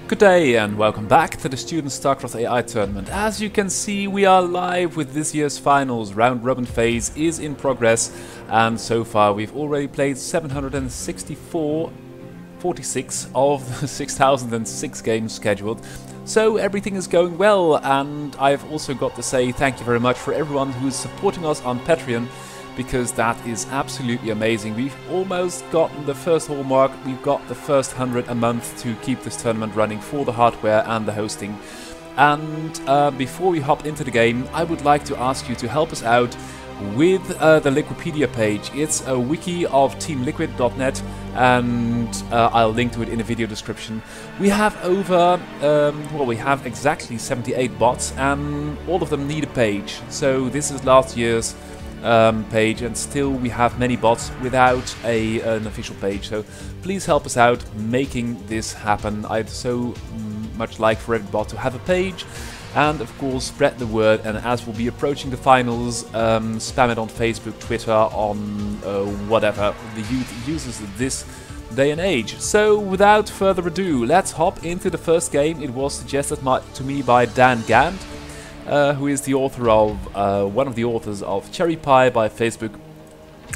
Good day and welcome back to the Student StarCraft AI tournament. As you can see, we are live with this year's finals. Round robin phase is in progress, and so far we've already played 46 of the 6006 games scheduled. So everything is going well, and I've also got to say thank you very much for everyone who is supporting us on Patreon, because that is absolutely amazing. We've almost gotten the first hallmark. We've got the first 100 a month to keep this tournament running for the hardware and the hosting. And before we hop into the game, I would like to ask you to help us out with the Liquipedia page. It's a wiki of teamliquid.net, and I'll link to it in the video description. We have over, well, we have exactly 78 bots, and all of them need a page. So this is last year's page, and still we have many bots without an official page. So please help us out making this happen. I'd so much like for every bot to have a page, and of course spread the word. And as we'll be approaching the finals, spam it on Facebook, Twitter, on whatever the youth uses this day and age. So without further ado, let's hop into the first game. It was suggested to me by Dan Gant, who is the author of one of the authors of Cherry Pie by Facebook,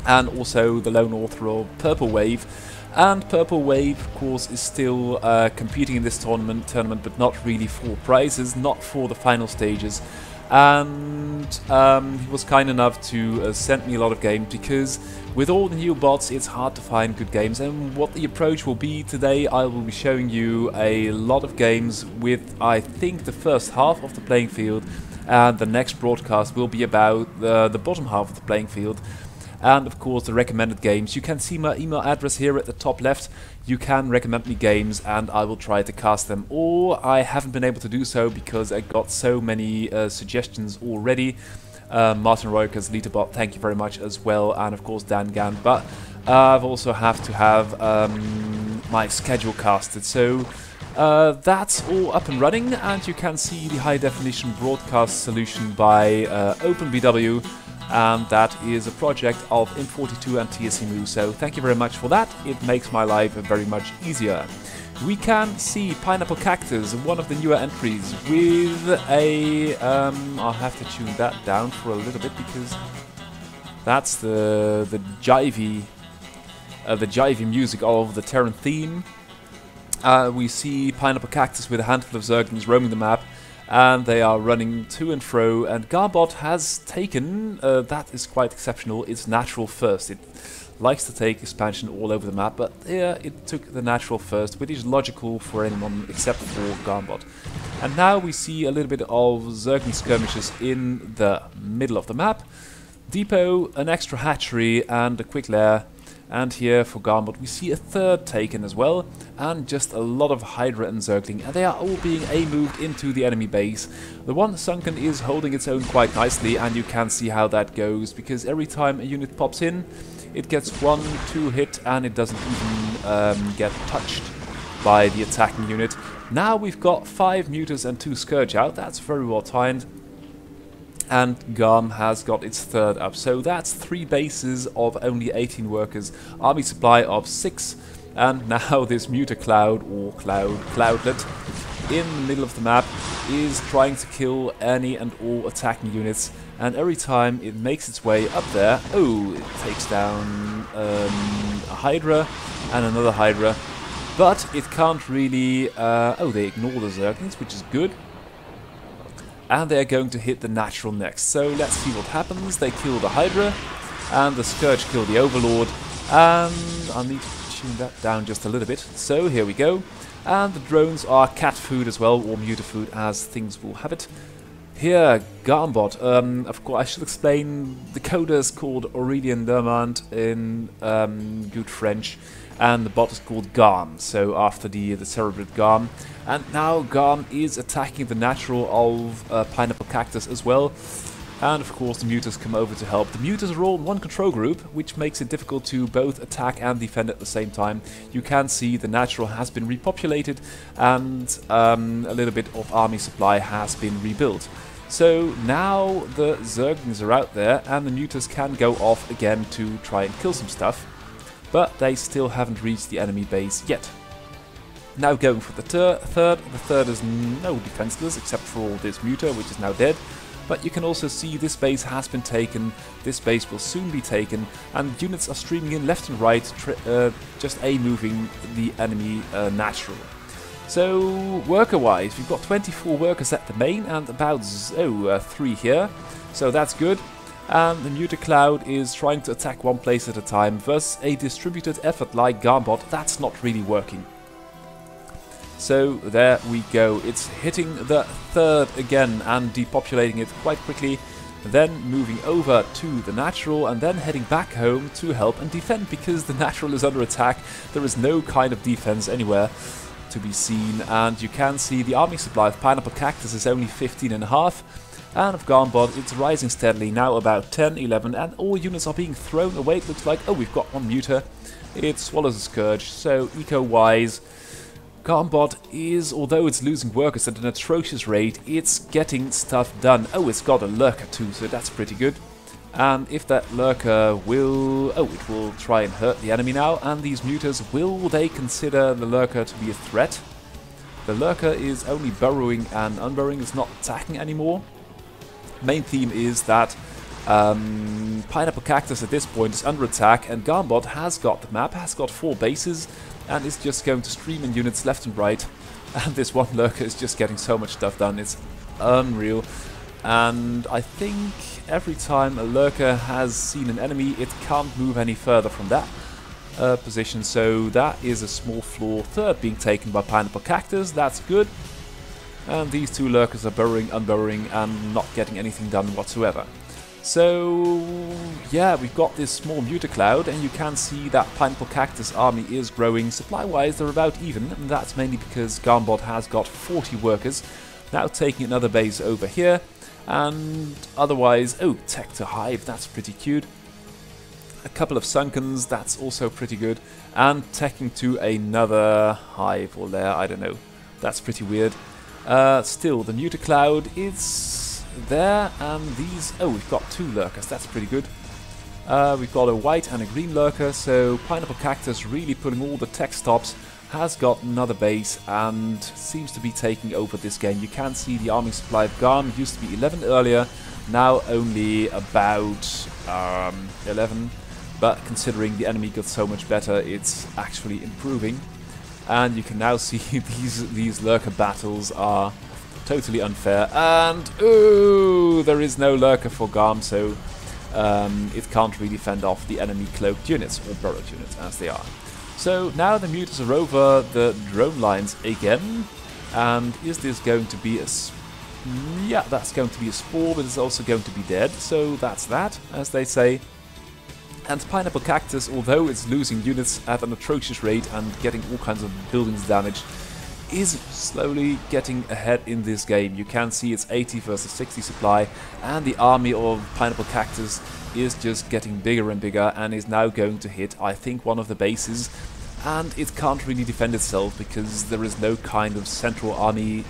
and also the lone author of Purple Wave. And Purple Wave, of course, is still competing in this tournament, but not really for prizes, not for the final stages. And he was kind enough to send me a lot of games, because with all the new bots it's hard to find good games. And what the approach will be today, I will be showing you a lot of games with, I think, the first half of the playing field, and the next broadcast will be about the bottom half of the playing field. And of course the recommended games. You can see my email address here at the top left. You can recommend me games and I will try to cast them. Or I haven't been able to do so because I got so many suggestions already. Martin Reukers, LitaBot, thank you very much as well. And of course Dan Gant. But I've also have to have my schedule casted. So that's all up and running, and you can see the high definition broadcast solution by OpenBW. And that is a project of Im42 and TSEMU, so thank you very much for that. It makes my life very much easier. We can see Pineapple Cactus, one of the newer entries, with a... I'll have to tune that down for a little bit, because that's the jivey music of the Terran theme. We see Pineapple Cactus with a handful of Zerglings roaming the map, and they are running to and fro, and GarmBot has taken, that is quite exceptional, its natural first. It likes to take expansion all over the map, but here it took the natural first, which is logical for anyone except for GarmBot. And now we see a little bit of Zergling skirmishes in the middle of the map. Depot, an extra hatchery, and a quick lair. And here for GarmBot we see a third taken as well, and just a lot of Hydra and Zergling, and they are all being A-moved into the enemy base. The one sunken is holding its own quite nicely, and you can see how that goes, because every time a unit pops in, it gets 1-2 hit, and it doesn't even get touched by the attacking unit. Now we've got 5 Mutas and 2 Scourge out, that's very well timed. And Garm has got its third up, so that's 3 bases of only 18 workers, army supply of 6, and now this Muta Cloud, or Cloudlet, in the middle of the map is trying to kill any and all attacking units, and every time it makes its way up there, oh, it takes down a Hydra and another Hydra, but it can't really, oh, they ignore the Zerglings, which is good. And they're going to hit the natural next. So let's see what happens. They kill the Hydra, and the Scourge kill the Overlord. And I need to tune that down just a little bit. So here we go. And the drones are cat food as well, or muta food as things will have it. Here, GarmBot. Of course, I should explain, the coder is called Aurélien Dermant in good French, and the bot is called Garm, so after the cerebrate Garm. And now Garm is attacking the natural of Pineapple Cactus as well. And of course the Mutas come over to help. The Mutas are all in one control group, which makes it difficult to both attack and defend at the same time. You can see the natural has been repopulated, and a little bit of army supply has been rebuilt. So now the Zerglings are out there, and the Mutas can go off again to try and kill some stuff. But they still haven't reached the enemy base yet. Now going for the third. The third is no defenseless except for this muter, which is now dead. But you can also see this base has been taken, this base will soon be taken, and units are streaming in left and right, just A-moving the enemy natural. So, worker-wise, we've got 24 workers at the main and about 3 here, so that's good. And the muter cloud is trying to attack one place at a time versus a distributed effort like GarmBot. That's not really working. So there we go. It's hitting the third again and depopulating it quite quickly. Then moving over to the natural and then heading back home to help and defend because the natural is under attack. There is no kind of defense anywhere to be seen, and you can see the army supply of Pineapple Cactus is only 15.5. And of GarmBot, it's rising steadily, now about 10, 11, and all units are being thrown away. It looks like, oh, we've got one muter. It swallows a Scourge, so eco-wise, GarmBot is, although it's losing workers at an atrocious rate, it's getting stuff done. Oh, it's got a Lurker too, so that's pretty good. And if that Lurker will... oh, it will try and hurt the enemy now, and these muters, will they consider the Lurker to be a threat? The Lurker is only burrowing and unburrowing, it's not attacking anymore. Main theme is that Pineapple Cactus at this point is under attack, and GarmBot has got the map, has got 4 bases, and is just going to stream in units left and right. And this one Lurker is just getting so much stuff done, it's unreal. And I think every time a Lurker has seen an enemy, it can't move any further from that position. So that is a small flaw. Third being taken by Pineapple Cactus, that's good. And these 2 Lurkers are burrowing, unburrowing, and not getting anything done whatsoever. So, yeah, we've got this small muter cloud, and you can see that Pineapple Cactus army is growing. Supply-wise, they're about even, and that's mainly because GarmBot has got 40 workers. Now taking another base over here, and otherwise, oh, Tech to Hive, that's pretty cute. A couple of Sunkens, that's also pretty good. And teching to another Hive or lair, I don't know. That's pretty weird. Still, the muter cloud is there, and these... oh, we've got 2 Lurkers, that's pretty good. We've got a white and a green Lurker, so Pineapple Cactus really putting all the tech stops, has got another base, and seems to be taking over this game. You can see the army supply of Garm used to be 11 earlier, now only about 11, but considering the enemy got so much better, it's actually improving. And you can now see these Lurker battles are totally unfair. And ooh, there is no Lurker for Garm, so it can't really fend off the enemy cloaked units, or burrowed units as they are. So now the muters are over the drone lines again. And is this going to be a... yeah, that's going to be a spore, but it's also going to be dead. So that's that, as they say. And Pineapple Cactus, although it's losing units at an atrocious rate and getting all kinds of buildings damaged, is slowly getting ahead in this game. You can see it's 80 versus 60 supply, and the army of Pineapple Cactus is just getting bigger and bigger and is now going to hit, I think, one of the bases. And it can't really defend itself because there is no kind of central army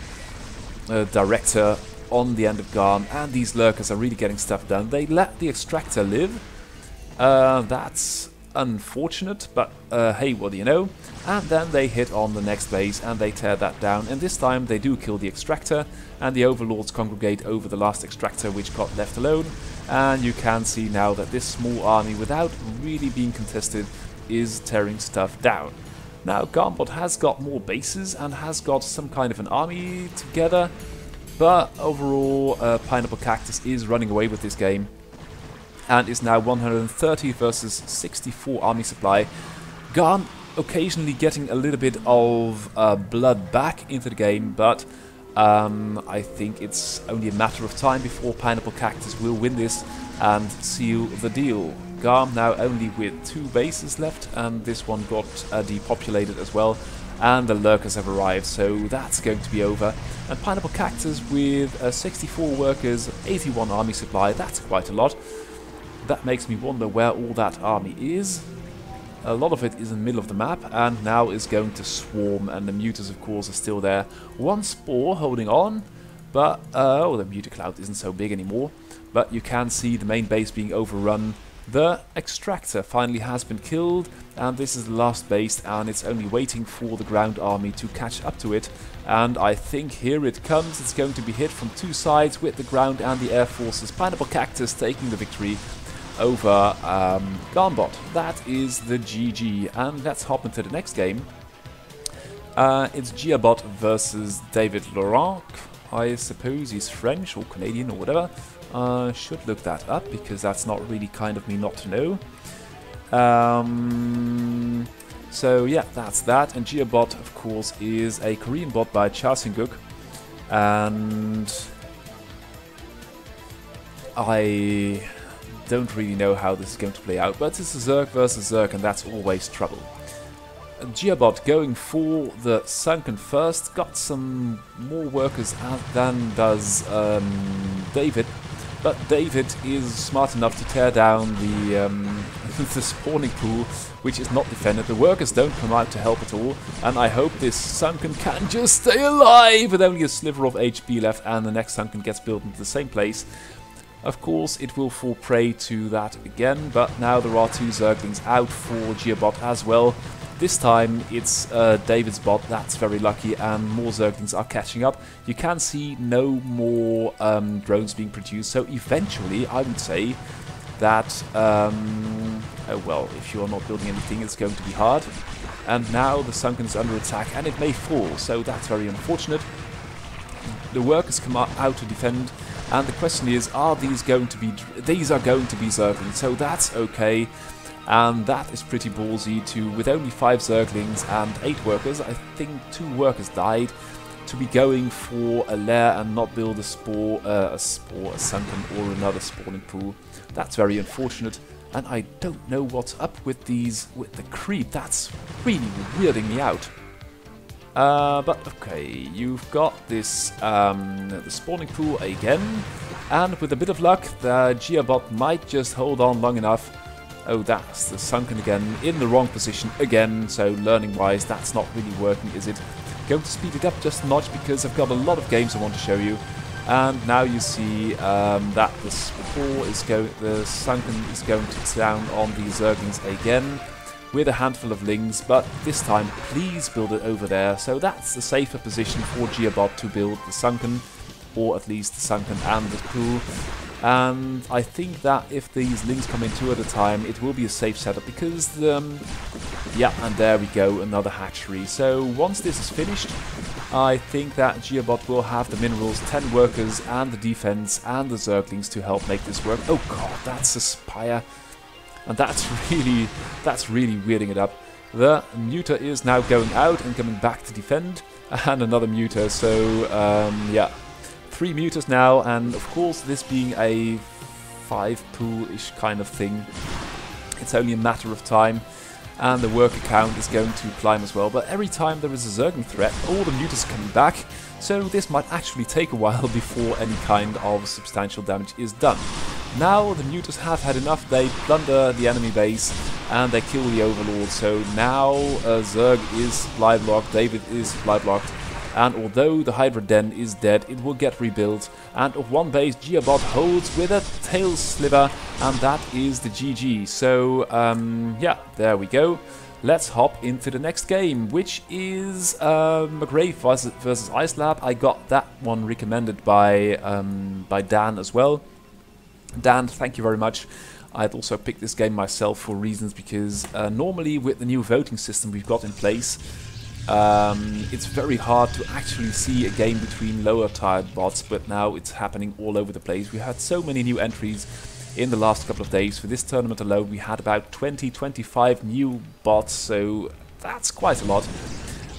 director on the end of Garm, and these Lurkers are really getting stuff done. They let the Extractor live. That's unfortunate, but hey, what do you know? And then they hit on the next base and they tear that down, and this time they do kill the Extractor, and the Overlords congregate over the last Extractor which got left alone. And you can see now that this small army, without really being contested, is tearing stuff down. Now GarmBot has got more bases and has got some kind of an army together, but overall Pineapple Cactus is running away with this game and is now 130 versus 64 army supply. Garm occasionally getting a little bit of blood back into the game, but I think it's only a matter of time before Pineapple Cactus will win this and seal the deal. Garm now only with 2 bases left, and this one got depopulated as well, and the Lurkers have arrived, so that's going to be over. And Pineapple Cactus with 64 workers, 81 army supply, that's quite a lot. That makes me wonder where all that army is. A lot of it is in the middle of the map and now is going to swarm, and the muters of course are still there. One spore holding on, but oh, the muter cloud isn't so big anymore. But you can see the main base being overrun The extractor finally has been killed, and this is the last base, and it's only waiting for the ground army to catch up to it. And I think here it comes. It's going to be hit from two sides with the ground and the air forces. Pineapple Cactus taking the victory over GarmBot. That is the GG, and let's hop into the next game. It's JiaBot versus David Larach. I suppose he's French or Canadian or whatever. Should look that up because that's not really kind of me not to know. So yeah, that's that. And GeoBot, of course, is a Korean bot by Churchill, and I don't really know how this is going to play out, but it's a Zerg versus Zerg, and that's always trouble. JiaBot going for the sunken first, got some more workers than does David, but David is smart enough to tear down the the spawning pool, which is not defended. The workers don't come out to help at all, and I hope this sunken can just stay alive with only a sliver of HP left, and the next sunken gets built into the same place. Of course, it will fall prey to that again, but now there are two Zerglings out for JiaBot as well. This time it's David's bot, that's very lucky, and more Zerglings are catching up. You can see no more drones being produced, so eventually I would say that, oh well, if you're not building anything it's going to be hard. And now the sunken is under attack and it may fall, so that's very unfortunate. The workers come out to defend, and the question is, are these going to be... These are going to be Zerglings, so that's okay. And that is pretty ballsy to, with only 5 Zerglings and 8 workers, I think 2 workers died, to be going for a lair and not build a sunken or another spawning pool. That's very unfortunate, and I don't know what's up with these, with the creep. That's really weirding me out. But okay, you've got this the spawning pool again, and with a bit of luck, the JiaBot might just hold on long enough. Oh, that's the sunken again, in the wrong position again, so learning-wise, that's not really working, is it? Going to speed it up just a notch because I've got a lot of games I want to show you. And now you see that the sunken is going to down on the Zerglings again with a handful of lings, but this time please build it over there. So that's the safer position for JiaBot to build the sunken, or at least the sunken and the pool. And I think that if these lings come in 2 at a time, it will be a safe setup because yeah, and there we go, another hatchery. So once this is finished, I think that JiaBot will have the minerals, 10 workers, and the defense, and the Zerglings to help make this work. Oh god, that's a spire. And that's really weirding it up. The muter is now going out and coming back to defend, and another muter, so yeah. 3 muters now, and of course this being a 5 pool-ish kind of thing, it's only a matter of time, and the worker count is going to climb as well. But every time there is a Zergling threat, all the muters are coming back, so this might actually take a while before any kind of substantial damage is done. Now the muters have had enough, they plunder the enemy base and they kill the overlord, so now Zerg is supply blocked, David is supply blocked. And although the Hydra Den is dead, it will get rebuilt. And of one base, JiaBot holds with a tail sliver, and that is the GG. So, yeah, there we go. Let's hop into the next game, which is McRae versus IceLab. I got that one recommended by Dan as well. Dan, thank you very much. I'd also picked this game myself for reasons because normally with the new voting system we've got in place, it's very hard to actually see a game between lower tier bots, but now it's happening all over the place. We had so many new entries in the last couple of days. For this tournament alone we had about 20-25 new bots, so that's quite a lot.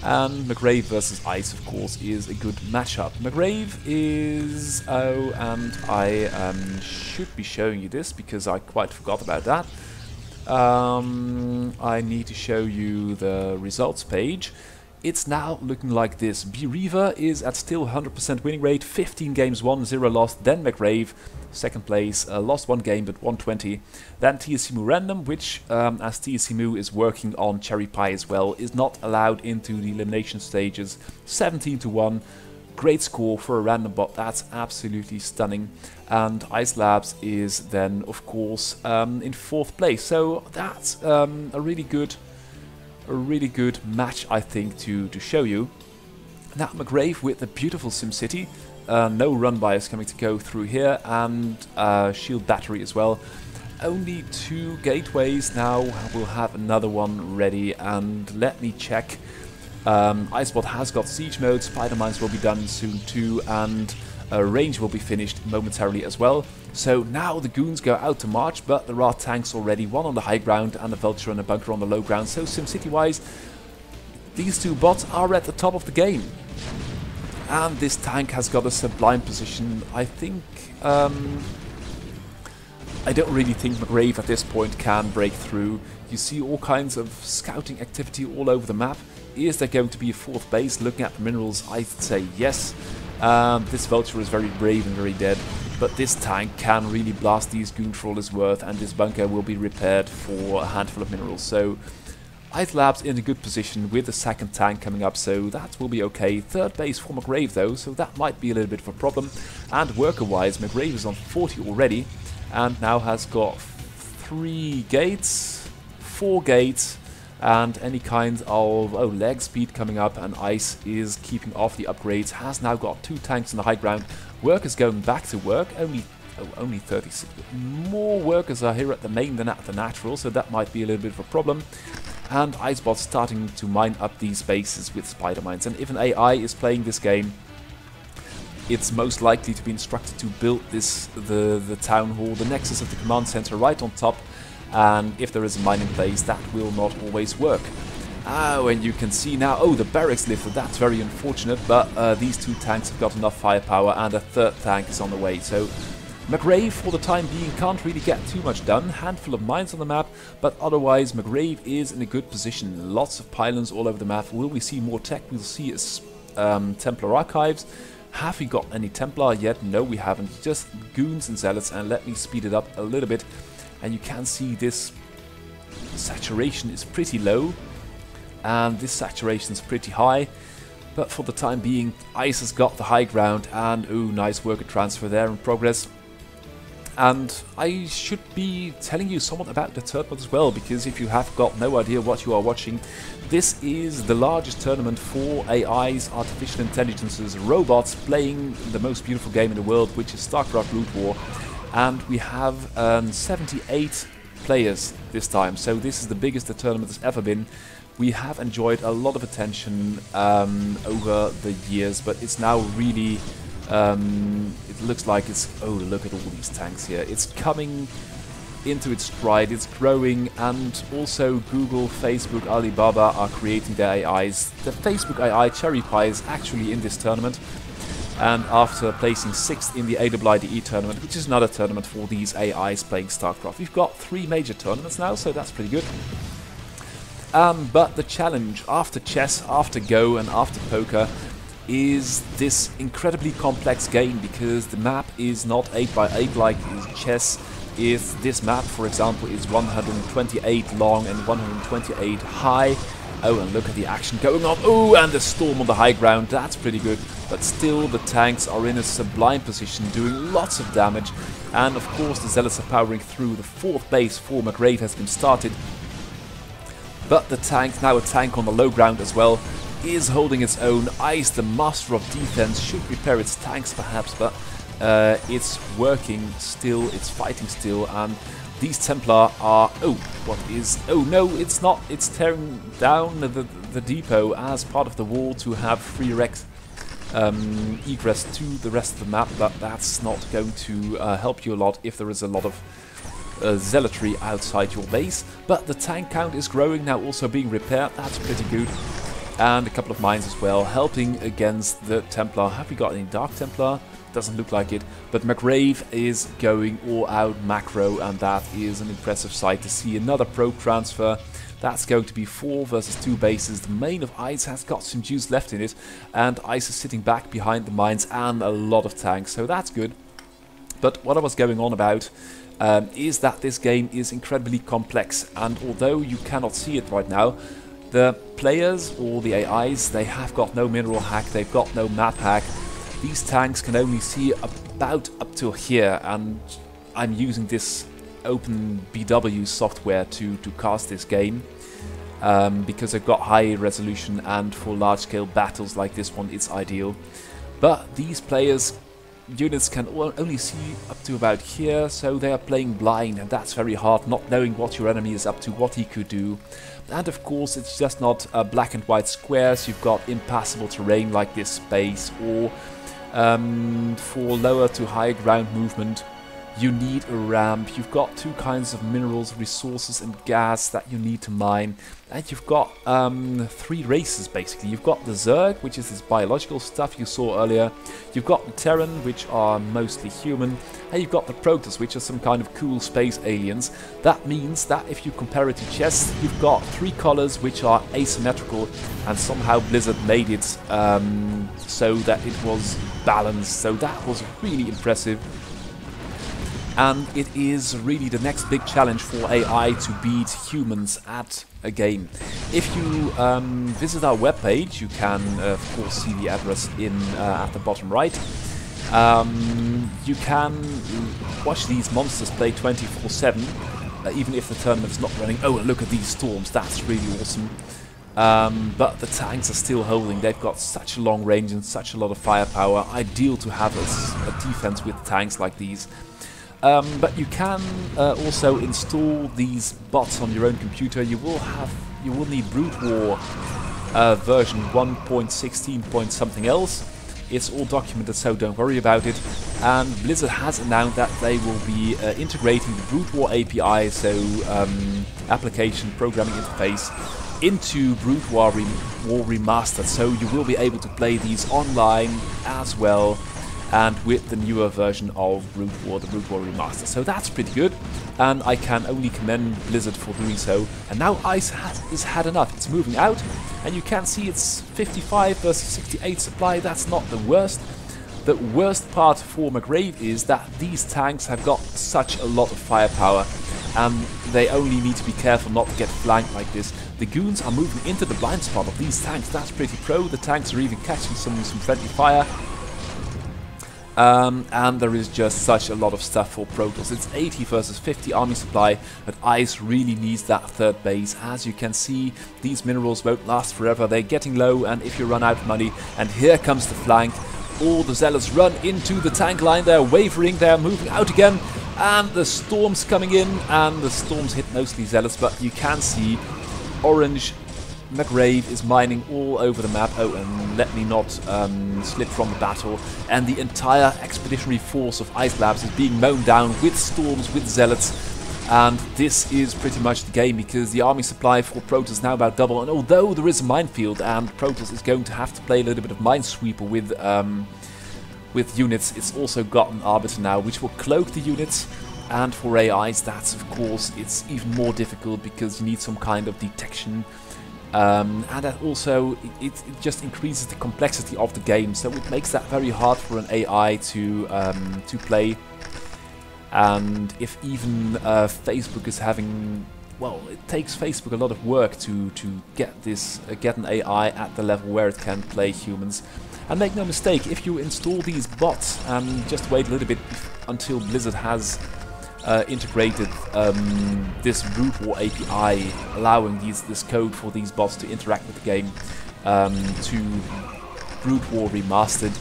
And McRae versus Ice, of course, is a good matchup. McRae is... oh, and I should be showing you this because I quite forgot about that. I need to show you the results page. It's now looking like this. BeReiva is at still 100% winning rate, 15 games won, 0 lost. Then McRae, second place, lost 1 game but 120. Then TSCMU Random, which, as TSCMU is working on Cherry Pie as well, is not allowed into the elimination stages, 17-1. Great score for a random bot, that's absolutely stunning. And IceLab is then, of course, in 4th place. So that's a really good match, I think, to show you. Now McRae with a beautiful SimCity. No run bias coming to go through here, and shield battery as well. Only 2 gateways now. We'll have another one ready, and let me check. IceBot has got siege mode, spider mines will be done soon too, and range will be finished momentarily as well. So now the goons go out to march, but there are tanks already, one on the high ground and a vulture and a bunker on the low ground. So SimCity wise, these 2 bots are at the top of the game. And this tank has got a sublime position. I think I don't really think McRae at this point can break through. You see all kinds of scouting activity all over the map. Is there going to be a 4th base? Looking at the minerals, I'd say yes. This vulture is very brave and very dead, but this tank can really blast these goons for all it's worth, and this bunker will be repaired for a handful of minerals. So IceLab's in a good position with the 2nd tank coming up, so that will be okay. 3rd base for McRae though, so that might be a little bit of a problem. And worker-wise, McRae is on 40 already, and now has got 3 gates, 4 gates, and any kind of leg speed coming up, and Ice is keeping off the upgrades. Has now got 2 tanks on the high ground. Workers going back to work. Only 36. More workers are here at the main than at the natural, so that might be a little bit of a problem. And IceBot starting to mine up these bases with spider mines. And if an AI is playing this game, it's most likely to be instructed to build the town hall, the nexus of the command center right on top. And if there is a mine in place, that will not always work. Oh, and you can see now, the barracks lifted, that's very unfortunate, but these 2 tanks have got enough firepower, and a 3rd tank is on the way. So McRae, for the time being, can't really get too much done. Handful of mines on the map, but otherwise McRae is in a good position. Lots of pylons all over the map. Will we see more tech? We'll see Templar archives. Have we got any Templar yet? No, we haven't. Just goons and zealots, and let me speed it up a little bit. And you can see this saturation is pretty low, and this saturation is pretty high. But for the time being, Ice has got the high ground, and nice worker transfer there in progress. And I should be telling you somewhat about the tournament as well, because if you have got no idea what you are watching, this is the largest tournament for AIs, artificial intelligences, robots playing the most beautiful game in the world, which is StarCraft Brood War. And we have 78 players this time, so this is the biggest the tournament has ever been. We have enjoyed a lot of attention over the years, but it's now really, it looks like it's, look at all these tanks here. It's coming into its stride, it's growing, and also Google, Facebook, Alibaba are creating their AIs. The Facebook AI Cherry Pie is actually in this tournament. And after placing 6th in the AIIDE tournament, which is another tournament for these AIs playing StarCraft. We've got 3 major tournaments now, so that's pretty good. But the challenge after chess, after Go and after poker is this incredibly complex game, because the map is not 8x8 like chess. If this map, for example, is 128 long and 128 high. And look at the action going on. And the storm on the high ground. That's pretty good. But still, the tanks are in a sublime position, doing lots of damage. And of course, the zealots are powering through. The 4th base for McRae has been started. But the tank, now a tank on the low ground as well, is holding its own. Ice, the master of defense, should repair its tanks perhaps, but it's working still, it's fighting still, and these Templar are... no, it's not. It's tearing down the depot as part of the wall to have free egress to the rest of the map, but that's not going to help you a lot if there is a lot of zealotry outside your base. But the tank count is growing now, also being repaired. That's pretty good. And a couple of mines as well, helping against the Templar. Have we got any Dark Templar? Doesn't look like it, but McRae is going all out macro, and that is an impressive sight to see. Another probe transfer. That's going to be 4 versus 2 bases. The main of Ice has got some juice left in it, and Ice is sitting back behind the mines and a lot of tanks, so that's good. But what I was going on about is that this game is incredibly complex, and although you cannot see it right now, the players or the AIs, they have got no mineral hack, they've got no map hack. these tanks can only see about up to here, and I'm using this OpenBW software to cast this game because they've got high resolution, and for large-scale battles like this one it's ideal. But these players' units can only see up to about here, so they are playing blind, and that's very hard, not knowing what your enemy is up to, what he could do. And of course it's just not black and white squares, you've got impassable terrain like this space, or for lower to high ground movement you need a ramp. You've got two kinds of minerals, resources and gas that you need to mine, and you've got three races basically. You've got the Zerg, which is this biological stuff you saw earlier, you've got the Terran, which are mostly human, and you've got the Protoss, which are some kind of cool space aliens. That means that if you compare it to chess, you've got three colors which are asymmetrical, and somehow Blizzard made it so that it was balanced, so that was really impressive. And it is really the next big challenge for AI to beat humans at a game. If you visit our webpage, you can of course see the address in at the bottom right. You can watch these monsters play 24/7, even if the tournament's not running. Oh, and look at these storms, that's really awesome. But the tanks are still holding. They've got such a long range and such a lot of firepower. Ideal to have a defense with tanks like these. But you can also install these bots on your own computer. You will need Brute War version 1.16 point something else. It's all documented, so don't worry about it. And Blizzard has announced that they will be integrating the Brute War API, so application programming interface, into Brute War Remastered. So you will be able to play these online as well, and with the newer version of Brute War, the Brute War Remaster. So that's pretty good, and I can only commend Blizzard for doing so. And now Ice has had enough. It's moving out, and you can see it's 55 versus 68 supply. That's not the worst. The worst part for McRae is that these tanks have got such a lot of firepower, and they only need to be careful not to get flanked like this. The goons are moving into the blind spot of these tanks. That's pretty pro. The tanks are even catching some friendly fire. And there is just such a lot of stuff for Protoss. It's 80 versus 50 army supply, but Ice really needs that third base. As you can see, these minerals won't last forever. They're getting low, and if you run out of money, and here comes the flank, all the zealots run into the tank line. They're wavering, they're moving out again, and the storm's coming in, and the storms hit mostly zealots, but you can see orange McRae is mining all over the map. Oh, and let me not slip from the battle. And the entire expeditionary force of IceLab is being mown down with storms, with zealots. And this is pretty much the game, because the army supply for Protoss is now about double. And although there is a minefield, and Protoss is going to have to play a little bit of Minesweeper with units, it's also got an Arbiter now, which will cloak the units. And for AIs, that's of course, it's even more difficult, because you need some kind of detection. And that also, it just increases the complexity of the game, so it makes that very hard for an AI to play. And if even Facebook is having, well, it takes Facebook a lot of work to get an AI at the level where it can play humans. And make no mistake, if you install these bots and just wait a little bit until Blizzard has integrated this Brute War API, allowing this code for these bots to interact with the game, to Brute War Remastered.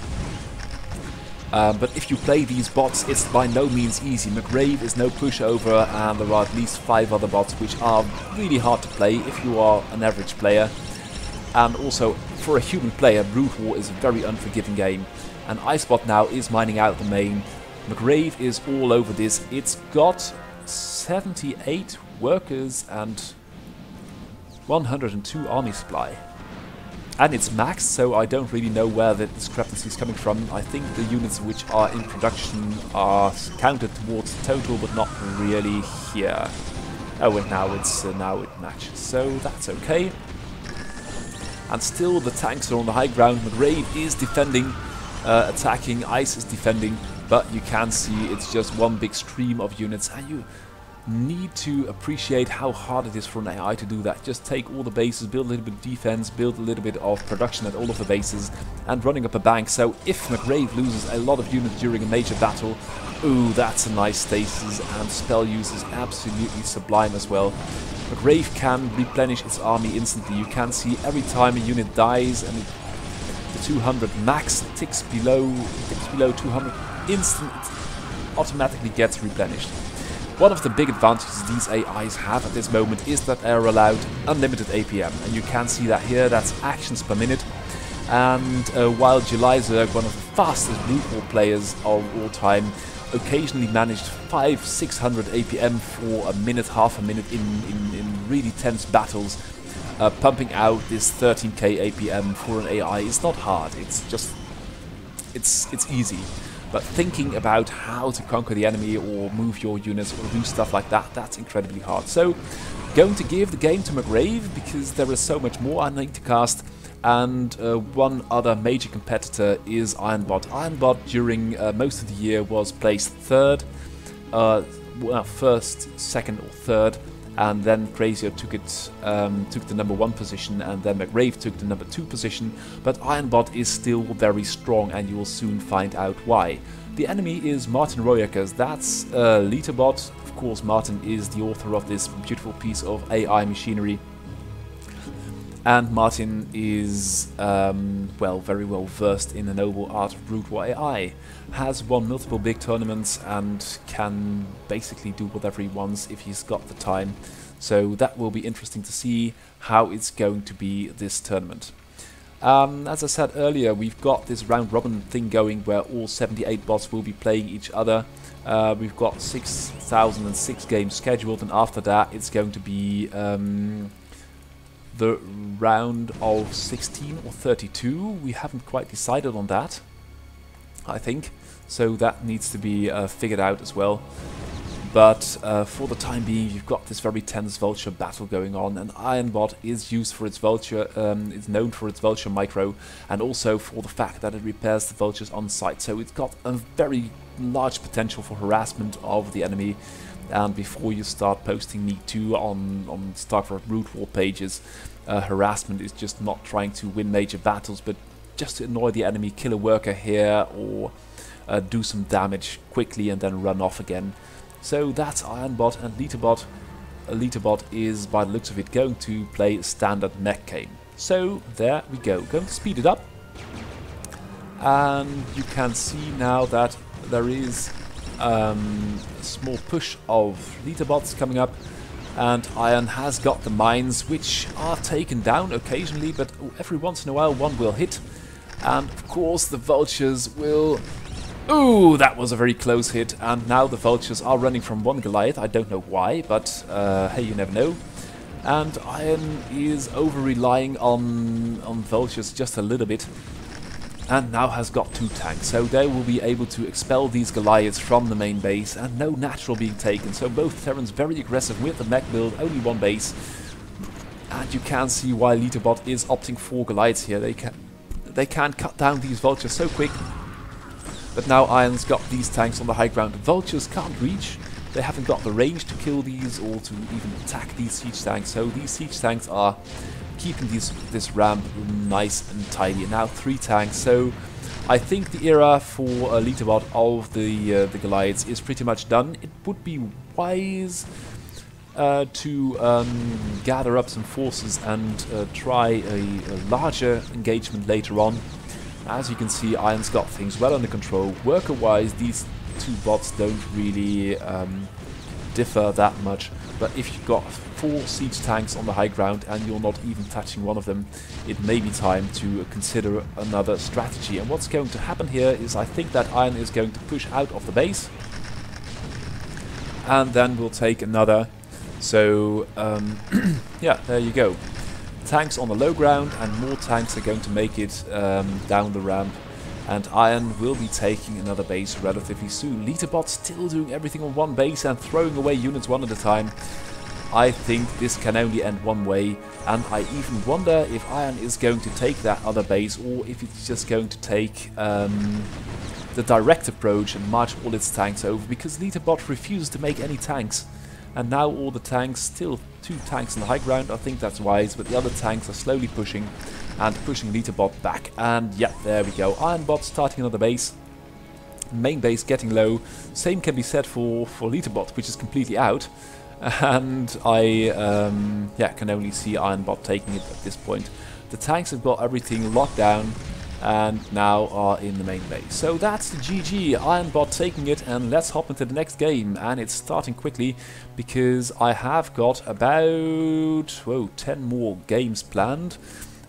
But if you play these bots, it's by no means easy. McRae is no pushover, and there are at least 5 other bots which are really hard to play if you are an average player. And also, for a human player, Brute War is a very unforgiving game. And IceBot now is mining out the main. McRae is all over this. It's got 78 workers and 102 army supply. And it's maxed, so I don't really know where the discrepancy is coming from. I think the units which are in production are counted towards the total, but not really here. Oh, and now it matches, so that's okay. And still the tanks are on the high ground. McRae is defending, attacking, Ice is defending. But you can see it's just one big stream of units, and need to appreciate how hard it is for an AI to do that. Just take all the bases, build a little bit of defense, build a little bit of production at all of the bases, and running up a bank. So if McRae loses a lot of units during a major battle, ooh, that's a nice stasis, and spell use is absolutely sublime as well. McRae can replenish its army instantly. You can see every time a unit dies and the 200 max ticks below 200, it automatically gets replenished. One of the big advantages these AIs have at this moment is that they are allowed unlimited APM, and you can see that here, that's actions per minute. And while Zerg, one of the fastest brute war players of all time, occasionally managed 500-600 APM for a minute, half a minute in really tense battles, pumping out this 13k APM for an AI is not hard. It's just, it's easy. But thinking about how to conquer the enemy or move your units or do stuff like that, that's incredibly hard. So, going to give the game to McRae because there is so much more I need to cast. And one other major competitor is IronBot. IronBot during most of the year was placed third, well, first, second or third. And then Crazier took the number 1 position, and then McRae took the number 2 position. But IronBot is still very strong, and you will soon find out why. The enemy is Martin Royakas, that's LitaBot. Of course, Martin is the author of this beautiful piece of AI machinery. And Martin is, well, very well versed in the noble art of brute war AI. Has won multiple big tournaments and can basically do whatever he wants if he's got the time. So that will be interesting to see how it's going to be this tournament. As I said earlier, we've got this round robin thing going where all 78 bots will be playing each other. We've got 6,006 games scheduled, and after that it's going to be the round of 16 or 32. We haven't quite decided on that, I think, so that needs to be figured out as well. But for the time being, you've got this very tense vulture battle going on, and IronBot is used for its vulture, it's known for its vulture micro, and also for the fact that it repairs the vultures on site. So it's got a very large potential for harassment of the enemy. And before you start posting Need 2 on StarCraft Brute War pages, harassment is just not trying to win major battles, but just to annoy the enemy, kill a worker here, or do some damage quickly and then run off again. So that's IronBot, and LitaBot. LitaBot is, by the looks of it, going to play a standard mech game. So there we go. Going to speed it up. And you can see now that there is a small push of LitaBots coming up, and Iron has got the mines, which are taken down occasionally, but every once in a while one will hit, and of course the vultures will... Ooh, that was a very close hit, and now the vultures are running from one Goliath. I don't know why, but hey, you never know. And Iron is over-relying on vultures just a little bit, and now has got 2 tanks, so they will be able to expel these Goliaths from the main base, and no natural being taken. So both Terrans very aggressive with the mech build, only 1 base, and you can see why LitaBot is opting for Goliaths here. They can cut down these vultures so quick, but now Iron's got these tanks on the high ground. Vultures can't reach. They haven't got the range to kill these or to even attack these siege tanks, so these siege tanks are keeping this ramp nice and tidy. And now 3 tanks, so I think the era for LitaBot of the Goliaths is pretty much done. It would be wise to gather up some forces and try a larger engagement later on. As you can see, Iron's got things well under control. Worker-wise, these 2 bots don't really differ that much, but if you've got 4 siege tanks on the high ground and you're not even touching one of them, it may be time to consider another strategy. And what's going to happen here is, I think that Iron is going to push out of the base, and then we'll take another. So yeah, there you go. Tanks on the low ground, and more tanks are going to make it down the ramp, and Iron will be taking another base relatively soon. LitaBot still doing everything on 1 base and throwing away units 1 at a time. I think this can only end one way, and I even wonder if Iron is going to take that other base, or if it's just going to take the direct approach and march all its tanks over, because LitaBot refuses to make any tanks. And now all the tanks, still 2 tanks in the high ground, I think that's wise, but the other tanks are slowly pushing and pushing LitaBot back. And yeah, there we go. IronBot starting another base. Main base getting low. Same can be said for LitaBot, which is completely out. And I can only see IronBot taking it at this point. The tanks have got everything locked down and now are in the main base. So that's the GG, IronBot taking it, and let's hop into the next game. And it's starting quickly because I have got about 10 more games planned.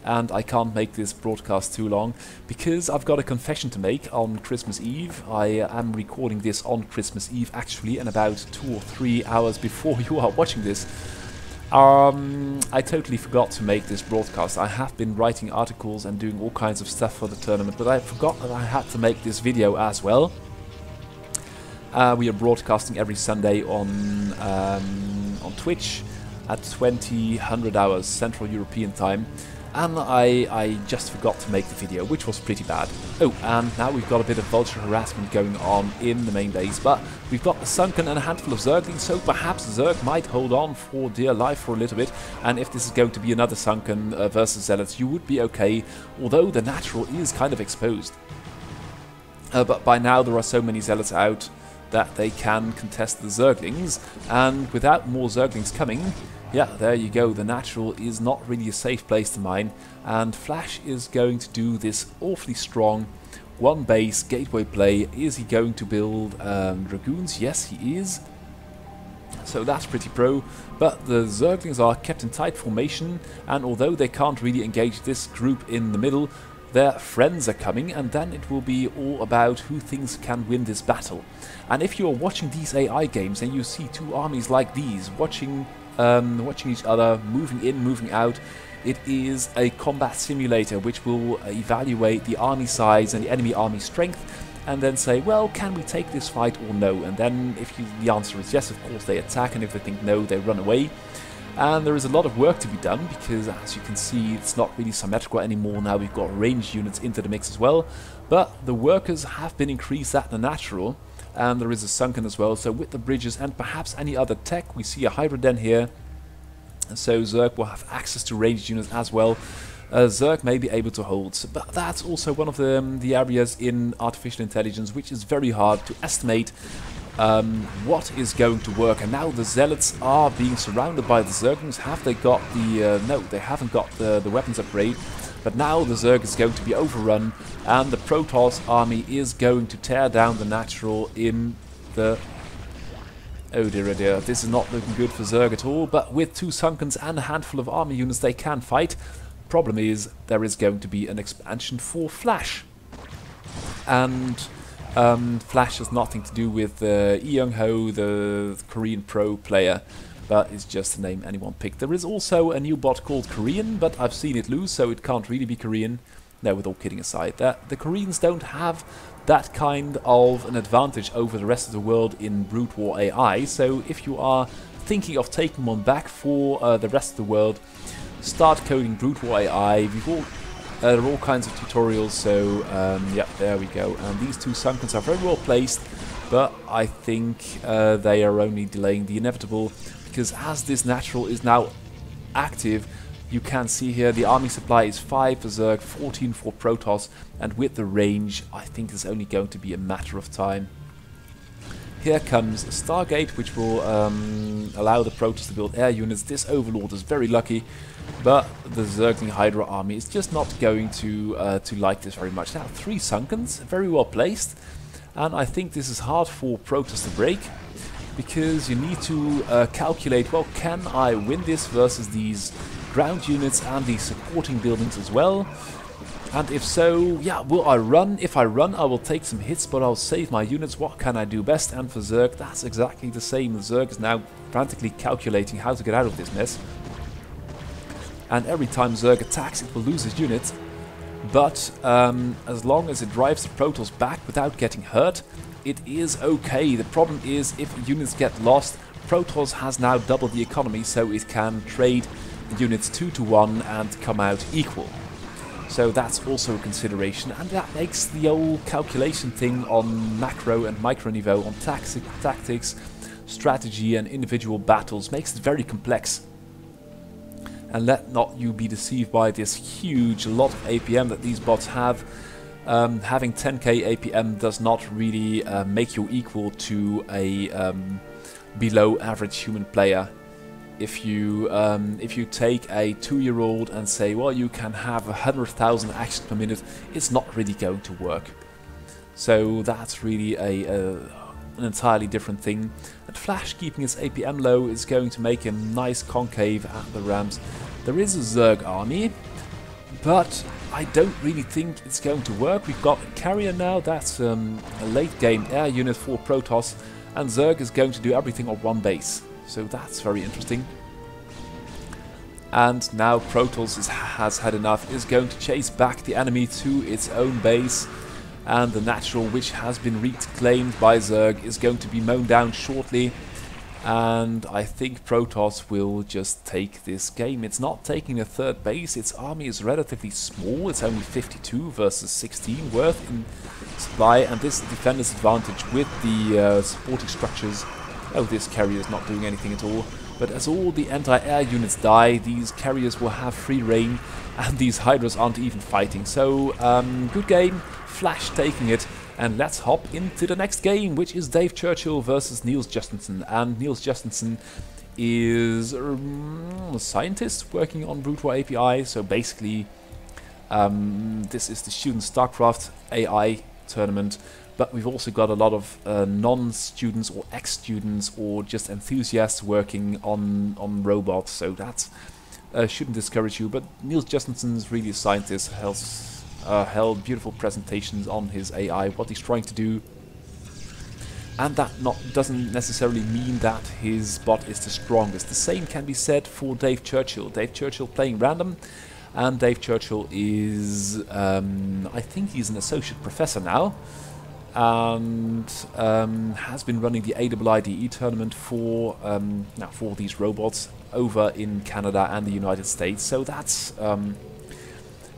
And I can't make this broadcast too long because I've got a confession to make on Christmas Eve. I am recording this on Christmas Eve actually, and about 2 or 3 hours before you are watching this. I totally forgot to make this broadcast. I have been writing articles and doing all kinds of stuff for the tournament, but I forgot that I had to make this video as well. We are broadcasting every Sunday on Twitch at 2000 hours Central European time. And I just forgot to make the video, which was pretty bad. Oh, and now we've got a bit of vulture harassment going on in the main base, but we've got the Sunken and a handful of Zerglings, so perhaps Zerg might hold on for dear life for a little bit. And if this is going to be another Sunken versus Zealots, you would be okay, although the natural is kind of exposed. But by now there are so many Zealots out that they can contest the Zerglings, and without more Zerglings coming, yeah, there you go, the natural is not really a safe place to mine, and Flash is going to do this awfully strong one base gateway play. Is he going to build Dragoons? Yes, he is. So that's pretty pro, but the Zerglings are kept in tight formation, and although they can't really engage this group in the middle, their friends are coming, and then it will be all about who thinks can win this battle. And if you are watching these AI games and you see 2 armies like these watching each other, moving in, moving out, it is a combat simulator which will evaluate the army size and the enemy army strength, and then say, well, can we take this fight or no? And then if the answer is yes, of course they attack, and if they think no, they run away. And there is a lot of work to be done because, as you can see, it's not really symmetrical anymore. Now we've got ranged units into the mix as well, but the workers have been increased at the natural. And there is a Sunken as well, so with the bridges and perhaps any other tech, we see a Hydra Den here. And so Zerg will have access to ranged units as well. Zerg may be able to hold, but that's also one of the areas in artificial intelligence which is very hard to estimate what is going to work. And now the Zealots are being surrounded by the Zerglings. Have they got the... no, they haven't got the weapons upgrade. But now the Zerg is going to be overrun, and the Protoss army is going to tear down the natural in the... Oh dear, oh dear, this is not looking good for Zerg at all, but with 2 Sunkens and a handful of army units they can fight. Problem is, there is going to be an expansion for Flash. And Flash has nothing to do with YuanHangZu, the Korean pro player. But it's just a name anyone picked. There is also a new bot called Korean, but I've seen it lose, so it can't really be Korean. No, with all kidding aside, the Koreans don't have that kind of an advantage over the rest of the world in Brute War AI, so if you are thinking of taking one back for the rest of the world, start coding Brute War AI. There are all kinds of tutorials, so yeah, there we go. And these 2 Sunkens are very well placed, but I think they are only delaying the inevitable. Because as this natural is now active, you can see here the army supply is 5 for Zerg, 14 for Protoss, and with the range, I think it's only going to be a matter of time. Here comes a Stargate, which will allow the Protoss to build air units. This Overlord is very lucky, but the Zergling Hydra army is just not going to like this very much. Now, 3 Sunkens, very well placed, and I think this is hard for Protoss to break. Because you need to calculate, well, can I win this versus these ground units and these supporting buildings as well? And if so, yeah, will I run? If I run, I will take some hits, but I'll save my units. What can I do best? And for Zerg, that's exactly the same. Zerg is now frantically calculating how to get out of this mess. And every time Zerg attacks, it will lose his unit. But as long as it drives the Protoss back without getting hurt, it is okay. The problem is if units get lost, Protoss has now doubled the economy, so it can trade units 2 to 1 and come out equal. So that's also a consideration, and that makes the old calculation thing on macro and micro niveau, on tactics, strategy and individual battles makes it very complex. And let not you be deceived by this huge lot of APM that these bots have. Having 10k APM does not really make you equal to a below average human player. If you take a 2-year-old and say, well, you can have 100,000 actions per minute, it's not really going to work. So that's really an entirely different thing. And Flash keeping its APM low is going to make him nice concave at the ramps. There is a Zerg army, but I don't really think it's going to work. We've got a carrier now, that's a late game air unit for Protoss, and Zerg is going to do everything on one base. So that's very interesting. And now Protoss has had enough, is going to chase back the enemy to its own base. And the natural, which has been reclaimed by Zerg, is going to be mown down shortly. And I think Protoss will just take this game. It's not taking a third base. Its army is relatively small. It's only 52 versus 16 worth in supply. And this defender's advantage with the supporting structures. Oh, this carrier is not doing anything at all. But as all the anti-air units die, these carriers will have free reign. And these Hydras aren't even fighting. So, good game. Flash taking it. And let's hop into the next game, which is Dave Churchill versus Niels Justensen. And Niels Justensen is a scientist working on Brute War API. So basically, this is the student StarCraft AI tournament. But we've also got a lot of non-students or ex-students or just enthusiasts working on robots. So that shouldn't discourage you. But Niels Justensen is really a scientist, held beautiful presentations on his AI, what he's trying to do. And that doesn't necessarily mean that his bot is the strongest. The same can be said for Dave Churchill. Dave Churchill playing random. And Dave Churchill is, I think he's an associate professor now. And has been running the AIIDE tournament for these robots over in Canada and the United States. So that's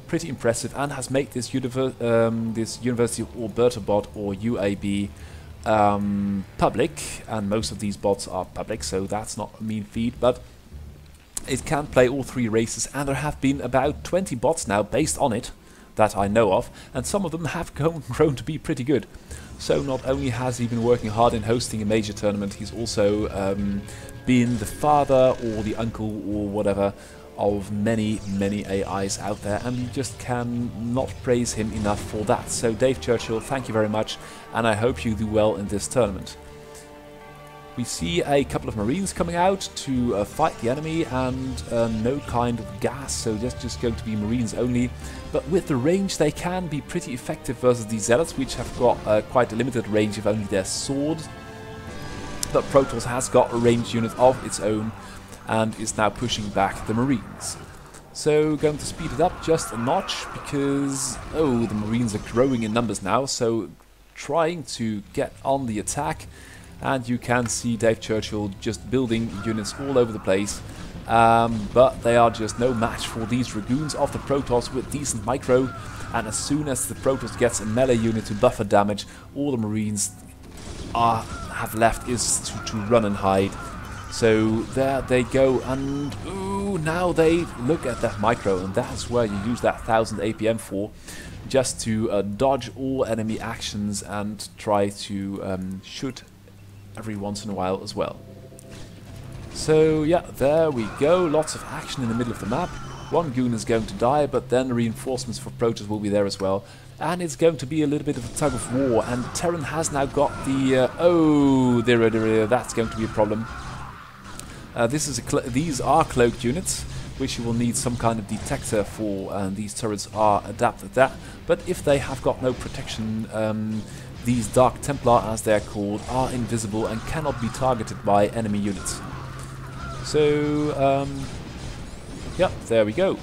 pretty impressive, and has made this University of Alberta bot, or UAB, public. And most of these bots are public, so that's not a mean feat. But it can play all 3 races, and there have been about 20 bots now based on it that I know of, and some of them have grown to be pretty good. So not only has he been working hard in hosting a major tournament, he's also been the father or the uncle or whatever of many AIs out there, and you just cannot praise him enough for that. So Dave Churchill, thank you very much, and I hope you do well in this tournament. We see a couple of Marines coming out to fight the enemy, and no kind of gas, so that's just going to be Marines only. But with the range, they can be pretty effective versus these Zealots, which have got quite a limited range of only their swords. But Protoss has got a ranged unit of its own, and is now pushing back the Marines. So going to speed it up just a notch, because, oh, the Marines are growing in numbers now, so trying to get on the attack. And you can see Dave Churchill just building units all over the place. But they are just no match for these Dragoons of the Protoss with decent micro. And as soon as the Protoss gets a melee unit to buffer damage, all the Marines have left is to run and hide. So there they go, and ooh, now they look at that micro, and that's where you use that 1000 APM for, just to dodge all enemy actions and try to shoot every once in a while as well. So yeah, there we go, lots of action in the middle of the map. One goon is going to die, but then reinforcements for Protoss will be there as well. And it's going to be a little bit of a tug of war, and Terran has now got the... that's going to be a problem. These are cloaked units, which you will need some kind of detector for, and these turrets are adapted to that. But if they have got no protection, these Dark Templar, as they're called, are invisible and cannot be targeted by enemy units. So, yep, there we go.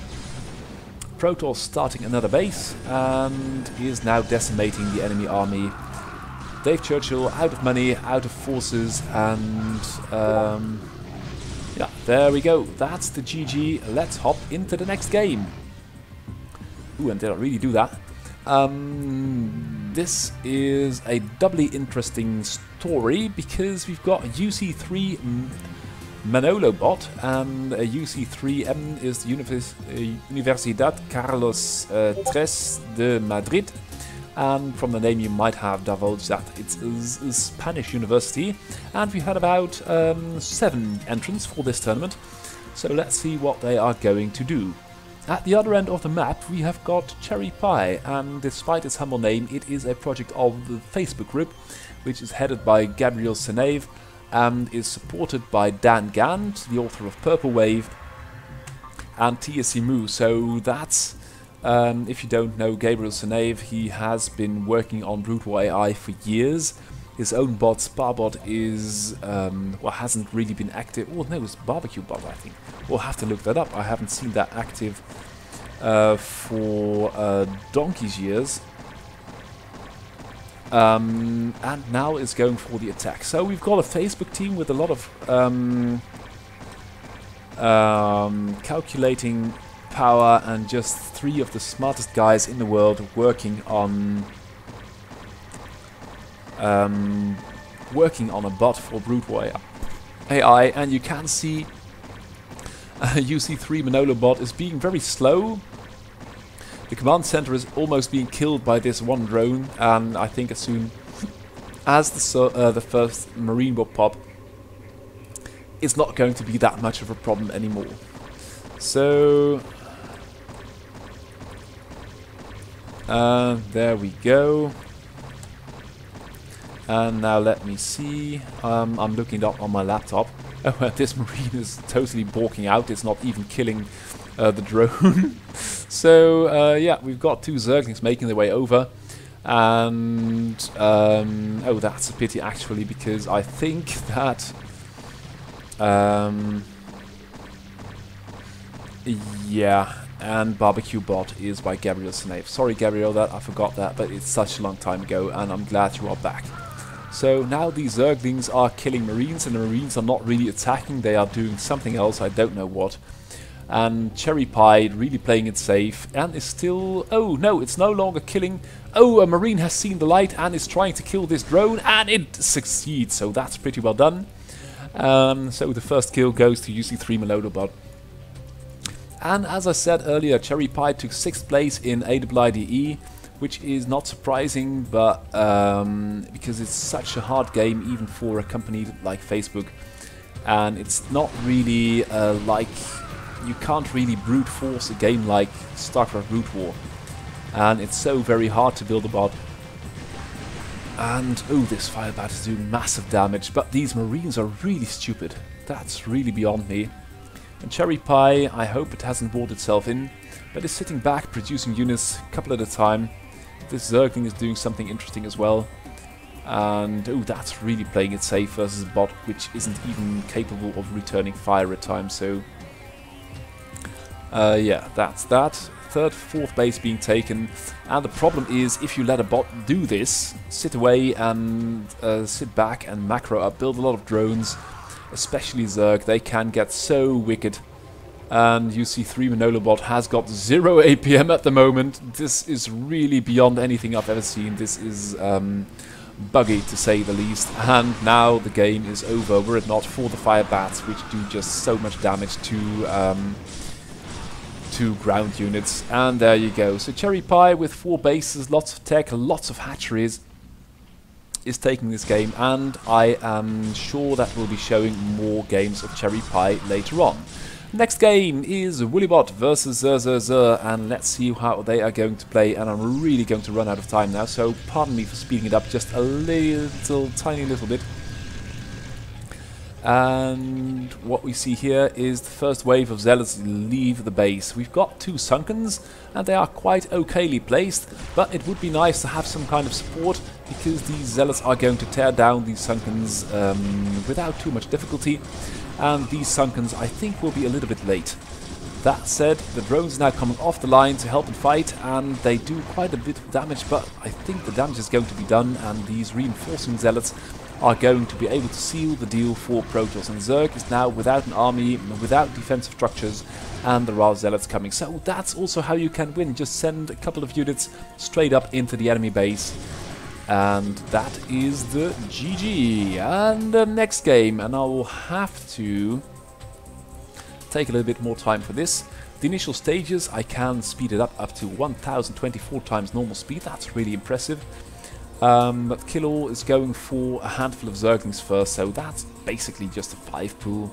Protoss starting another base, and is now decimating the enemy army. Dave Churchill out of money, out of forces, and yeah, there we go. That's the GG. Let's hop into the next game. Ooh, and did I really do that? This is a doubly interesting story because we've got a UC3 Manolo bot and a UC3M is the Universidad Carlos III de Madrid. And from the name you might have divulged that it's a Spanish university, and we had about 7 entrants for this tournament, so let's see what they are going to do. At the other end of the map we have got Cherry Pie, and despite its humble name it is a project of the Facebook group, which is headed by Gabriel Senave and is supported by Dan Gant, the author of Purple Wave, and TSC Moo. So that's, if you don't know Gabriel Senave, he has been working on Brute War AI for years. His own bot, StarBot, is, well, hasn't really been active. Oh no, it's Barbecue Bot, I think. We'll have to look that up. I haven't seen that active for donkey's years. And now it's going for the attack. So we've got a Facebook team with a lot of calculating power and just 3 of the smartest guys in the world working on a bot for Brute War AI, and you can see UC3 Manolo bot is being very slow. The command center is almost being killed by this one drone, and I think as soon as the first MarineHell pop, it's not going to be that much of a problem anymore. So there we go. And now let me see. I'm looking it up on my laptop. Oh, this marine is totally balking out. It's not even killing the drone. So yeah, we've got 2 Zerglings making their way over. And oh, that's a pity actually, because I think that yeah, and Barbecue Bot is by Gabriel Senave. Sorry Gabriel, that I forgot that, but it's such a long time ago, and I'm glad you are back. So now these Zerglings are killing Marines, and the Marines are not really attacking, they are doing something else, I don't know what. And Cherry Pie really playing it safe, and is still... Oh no, it's no longer killing... Oh, a Marine has seen the light and is trying to kill this drone, and it succeeds, so that's pretty well done. So the first kill goes to UC3 LitaBot. And as I said earlier, Cherry Pie took 6th place in AIDE, which is not surprising, but because it's such a hard game even for a company like Facebook, and it's not really like, you can't really brute force a game like StarCraft Brute War, and it's so very hard to build a bot. And oh, this Firebat is doing massive damage, but these Marines are really stupid. That's really beyond me. And Cherry Pie, I hope it hasn't walled itself in, but is sitting back, producing units a couple at a time. This Zergling is doing something interesting as well. And oh, that's really playing it safe versus a bot which isn't even capable of returning fire at times. So yeah, that's that. 3rd, 4th base being taken. And the problem is, if you let a bot do this, sit away and sit back and macro up, build a lot of drones, especially Zerg, they can get so wicked. And UC3 ManoloBot has got 0 APM at the moment. This is really beyond anything I've ever seen. This is buggy to say the least. And now the game is over, were it not for the Firebats, which do just so much damage to ground units. And there you go. So Cherry Pie with 4 bases, lots of tech, lots of hatcheries, is taking this game, and I am sure that we'll be showing more games of Cherry Pie later on. Next game is WoollyBot versus Erza, and let's see how they are going to play, and I'm really going to run out of time now, so pardon me for speeding it up just a little, tiny little bit. And what we see here is the first wave of Zealots leave the base. We've got 2 Sunkens, and they are quite okayly placed, but it would be nice to have some kind of support, because these Zealots are going to tear down these Sunkens without too much difficulty, and these Sunkens I think will be a little bit late. That said, the drones are now coming off the line to help and fight, and they do quite a bit of damage, but I think the damage is going to be done, and these reinforcing Zealots are going to be able to seal the deal for Protoss. And Zerg is now without an army, without defensive structures, and there are zealots coming. So that's also how you can win. Just send a couple of units straight up into the enemy base. And that is the GG. And the next game, and I will have to take a little bit more time for this. The initial stages, I can speed it up to 1024 times normal speed. That's really impressive. But KillAll is going for a handful of Zerglings first, so that's basically just a 5 pool.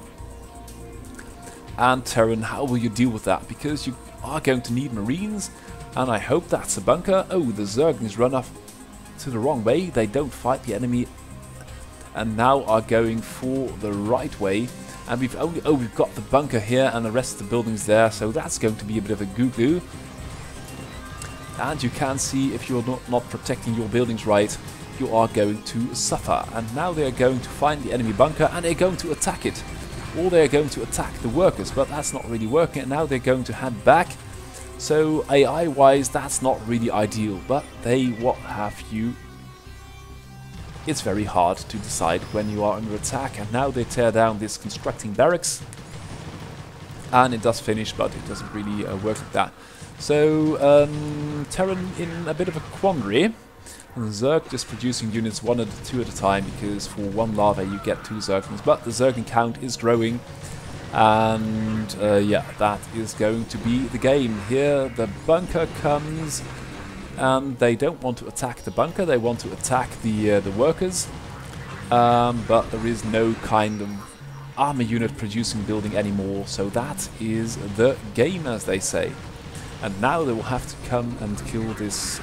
And Terran, how will you deal with that? Because you are going to need Marines, and I hope that's a bunker. Oh, the Zerglings run off to the wrong way. They don't fight the enemy, and now are going for the right way. And we've got the bunker here and the rest of the buildings there, so that's going to be a bit of a goo-goo. And you can see if you're not protecting your buildings right, you are going to suffer. And now they're going to find the enemy bunker and they're going to attack it. Or they're going to attack the workers, but that's not really working. And now they're going to head back. So AI-wise, that's not really ideal, but what have you? It's very hard to decide when you are under attack. And now they tear down this constructing barracks. And it does finish, but it doesn't really work like that. So, Terran in a bit of a quandary. And Zerg just producing units 1 or 2 at a time, because for 1 larva you get 2 Zerglings. But the Zergling count is growing. And yeah, that is going to be the game. Here the bunker comes, and they don't want to attack the bunker, they want to attack the workers. But there is no kind of armor unit producing building anymore, so that is the game, as they say. And now they will have to come and kill this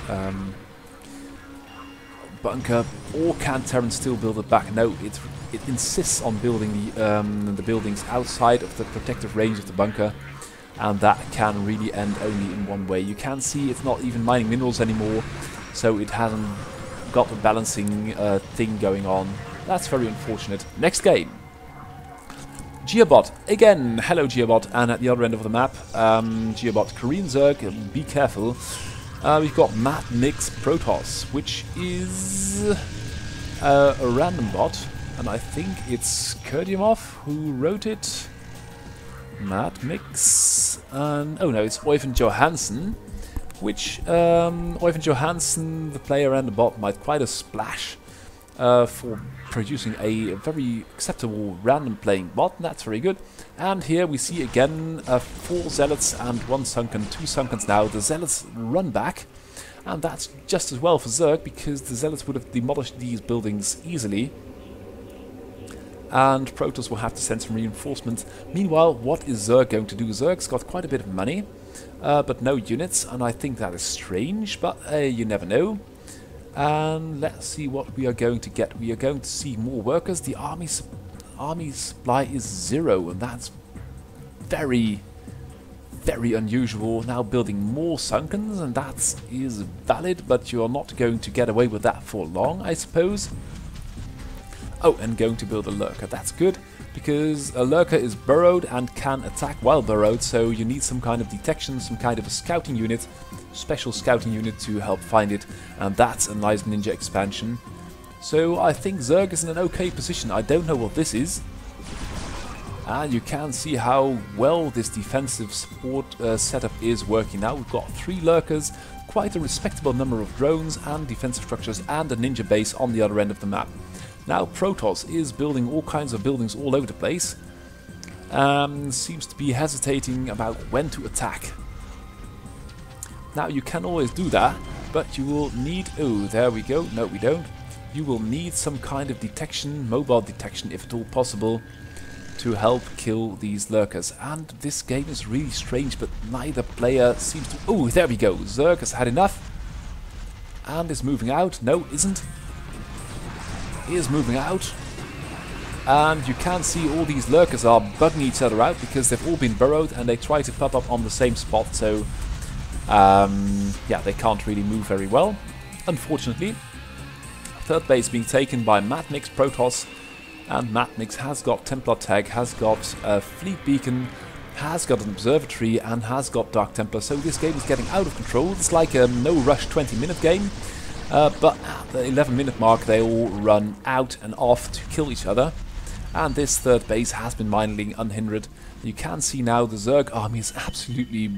bunker. Or can Terran still build it back? No, it insists on building the buildings outside of the protective range of the bunker. And that can really end only in one way. You can see it's not even mining minerals anymore, so it hasn't got the balancing thing going on. That's very unfortunate. Next game. GeoBot, again, hello GeoBot, and at the other end of the map, GeoBot, Korean Zerg, be careful. We've got MatNix Protoss, which is a random bot, and I think it's Kurdiumov who wrote it. MatNix, and oh no, it's Oyvind Johansen, which Oyvind Johansen, the player and the bot, made quite a splash for producing a very acceptable random playing bot, and that's very good. And here we see again 4 zealots and 1 sunken, 2 sunkens now. The zealots run back, and that's just as well for Zerg, because the zealots would have demolished these buildings easily. And Protoss will have to send some reinforcements. Meanwhile, what is Zerg going to do? Zerg's got quite a bit of money, but no units, and I think that is strange, but you never know. And let's see what we are going to get. We are going to see more workers. The army supply is 0, and that's very, very unusual. Now building more sunkens, and that is valid, but you're not going to get away with that for long, I suppose. Oh, and going to build a lurker. That's good, because a lurker is burrowed and can attack while burrowed, so you need some kind of detection, some kind of a scouting unit, special scouting unit to help find it, and that's a nice ninja expansion. So I think Zerg is in an okay position. I don't know what this is. And you can see how well this defensive support setup is working now. We've got 3 lurkers, quite a respectable number of drones and defensive structures, and a ninja base on the other end of the map. Now Protoss is building all kinds of buildings all over the place. Seems to be hesitating about when to attack. Now you can always do that, but you will need... Oh, there we go. No, we don't. You will need some kind of detection, mobile detection if at all possible, to help kill these lurkers. And this game is really strange, but neither player seems to... Oh, there we go. Zerg has had enough and is moving out. No, isn't. Is moving out, and you can see all these lurkers are bugging each other out because they've all been burrowed and they try to pop up on the same spot, so yeah, they can't really move very well, unfortunately. Third base being taken by MatNix Protoss, and MatNix has got Templar Tag, has got a Fleet Beacon, has got an Observatory, and has got Dark Templar, so this game is getting out of control. It's like a no-rush 20-minute game. But at the 11-minute mark they all run out and off to kill each other. And this third base has been mining unhindered. You can see now the Zerg army is absolutely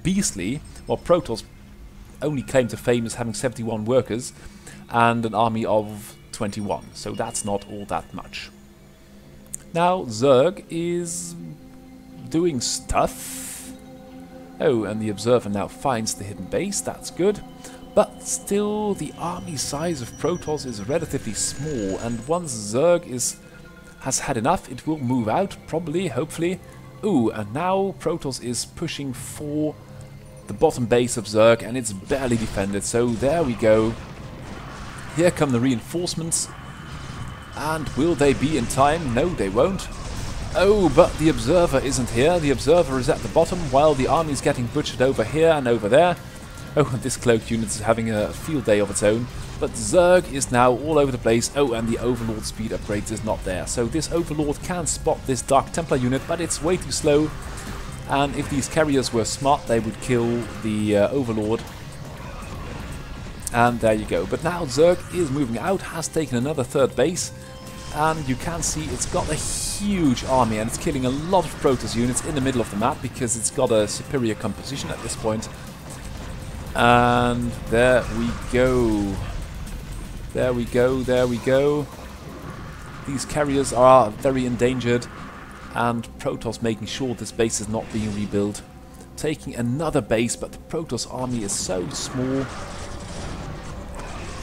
beastly. While Protoss only claim to fame as having 71 workers and an army of 21. So that's not all that much. Now Zerg is doing stuff. Oh, and the Observer now finds the hidden base. That's good. But still, the army size of Protoss is relatively small, and once Zerg has had enough, it will move out, probably, hopefully. Ooh, and now Protoss is pushing for the bottom base of Zerg, and it's barely defended, so there we go. Here come the reinforcements, and will they be in time? No, they won't. Oh, but the Observer isn't here. The Observer is at the bottom, while the army's getting butchered over here and over there. Oh, and this cloaked unit is having a field day of its own. But Zerg is now all over the place. Oh, and the Overlord speed upgrades is not there. So this Overlord can spot this Dark Templar unit, but it's way too slow. And if these carriers were smart, they would kill the Overlord. And there you go. But now Zerg is moving out, has taken another third base. And you can see it's got a huge army, and it's killing a lot of Protoss units in the middle of the map because it's got a superior composition at this point. And there we go. There we go, there we go. These carriers are very endangered, and Protoss making sure this base is not being rebuilt. Taking another base, but the Protoss army is so small.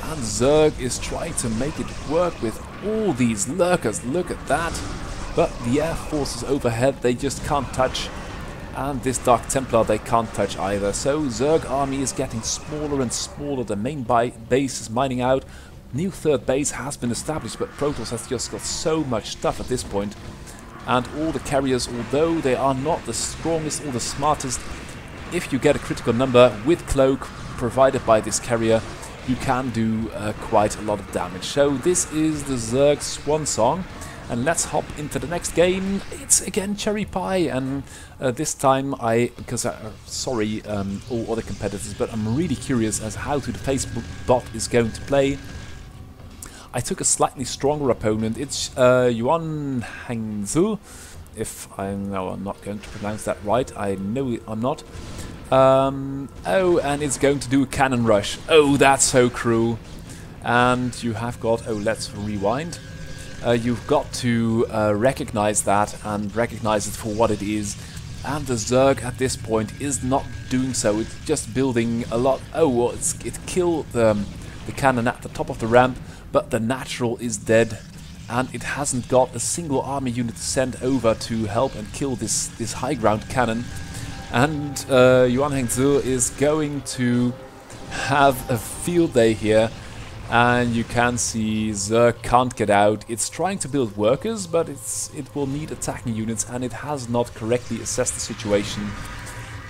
And Zerg is trying to make it work with all these lurkers. Look at that. But the air forces overhead, they just can't touch. And this Dark Templar they can't touch either. So Zerg army is getting smaller and smaller. The main base is mining out. New third base has been established, but Protoss has just got so much stuff at this point. And all the carriers, although they are not the strongest or the smartest, if you get a critical number with cloak provided by this carrier, you can do quite a lot of damage. So this is the Zerg swan song. And let's hop into the next game. It's again Cherry Pie, and this time sorry all other competitors, but I'm really curious as how the Facebook bot is going to play. I took a slightly stronger opponent. It's YuanHangZu. I'm not going to pronounce that right. I know I'm not. Oh, and it's going to do a cannon rush. Oh, that's so cruel. And you have got. Oh, let's rewind. You've got to recognize that and recognize it for what it is. And the Zerg at this point is not doing so. It's just building a lot. Oh, well, it killed the cannon at the top of the ramp, but the natural is dead. And it hasn't got a single army unit to send over to help and kill this high ground cannon. And YuanHangZu is going to have a field day here. And you can see Zerg can't get out. It's trying to build workers, but it will need attacking units, and it has not correctly assessed the situation.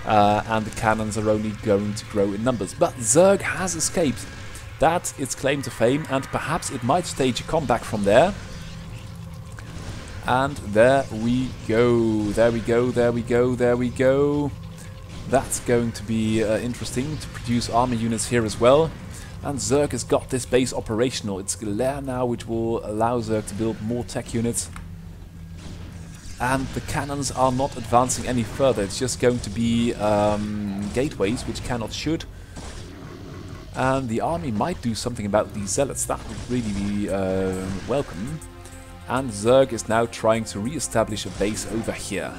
And the cannons are only going to grow in numbers. But Zerg has escaped. That's its claim to fame, and perhaps it might stage a comeback from there. And there we go. There we go, there we go, there we go. That's going to be interesting to produce army units here as well. And Zerg has got this base operational. It's GarmBot now, which will allow Zerg to build more tech units. And the cannons are not advancing any further. It's just going to be gateways, which cannot shoot. And the army might do something about these zealots. That would really be welcome. And Zerg is now trying to re-establish a base over here.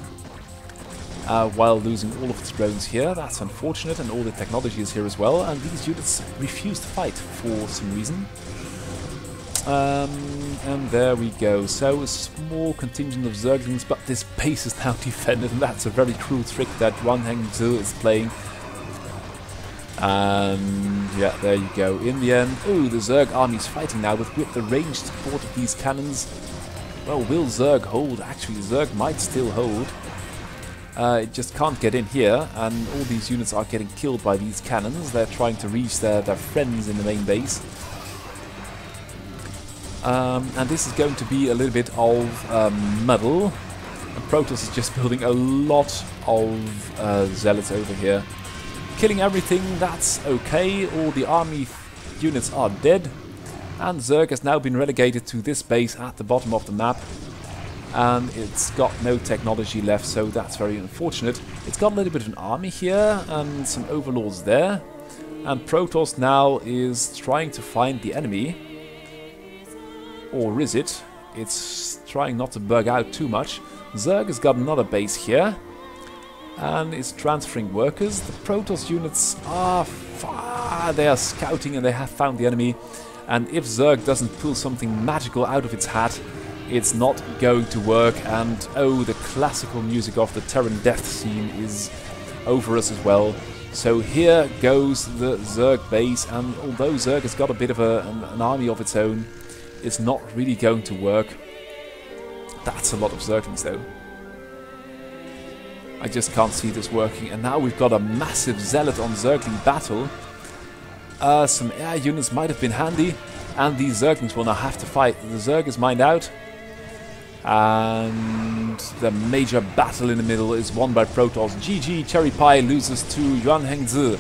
While losing all of its drones here. That's unfortunate, and all the technology is here as well, and these units refuse to fight for some reason. And there we go. So a small contingent of Zerglings, but this base is now defended, and that's a very cruel trick that YuanHangZu is playing. And yeah, there you go. In the end, oh, the Zerg army is fighting now, but with the ranged support of these cannons. Well, will Zerg hold? Actually, Zerg might still hold. It just can't get in here, and all these units are getting killed by these cannons. They're trying to reach their friends in the main base. And this is going to be a little bit of muddle. And Protoss is just building a lot of zealots over here. Killing everything, that's okay. All the army units are dead. And Zerg has now been relegated to this base at the bottom of the map. And it's got no technology left, so that's very unfortunate. It's got a little bit of an army here and some overlords there. And Protoss now is trying to find the enemy. Or is it? It's trying not to bug out too much. Zerg has got another base here. And is transferring workers. The Protoss units are far. They are scouting and they have found the enemy. And if Zerg doesn't pull something magical out of its hat, it's not going to work. And oh, the classical music of the Terran death scene is over us as well. So here goes the Zerg base, and although Zerg has got a bit of an army of its own, it's not really going to work. That's a lot of Zerglings though. I just can't see this working. And now we've got a massive Zealot on Zergling battle. Some air units might have been handy, and these Zerglings will now have to fight. The Zerg is mined out, and the major battle in the middle is won by Protoss. GG, Cherry Pie loses to YuanHangZu.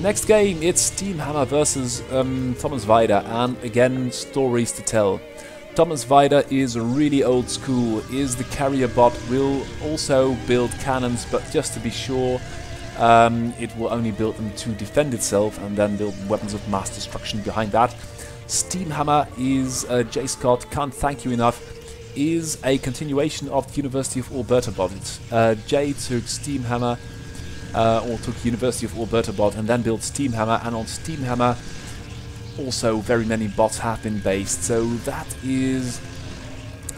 Next game, it's SteamHammer versus ThomasVita, and again, stories to tell. ThomasVita is really old school, is the carrier bot, will also build cannons, but just to be sure, it will only build them to defend itself and then build weapons of mass destruction behind that. SteamHammer is, J. Scott, can't thank you enough, is a continuation of the University of Alberta bot. Jay took SteamHammer, or took University of Alberta bot and then built SteamHammer, and on SteamHammer also very many bots have been based. So that is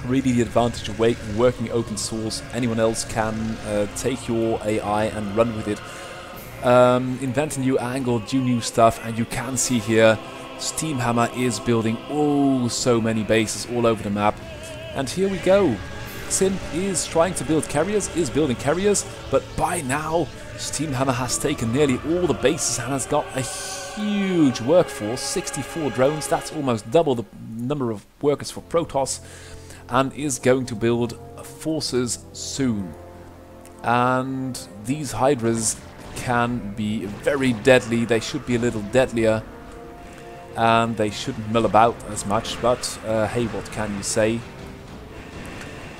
really the advantage of working open source. Anyone else can take your AI and run with it. Invent a new angle, do new stuff, and you can see here SteamHammer is building so many bases all over the map. And here we go. Simp is trying to build carriers, is building carriers, but by now SteamHammer has taken nearly all the bases and has got a huge workforce, 64 drones, that's almost double the number of workers for Protoss, and is going to build forces soon. And these Hydras can be very deadly, they should be a little deadlier, and they shouldn't mill about as much, but hey, what can you say?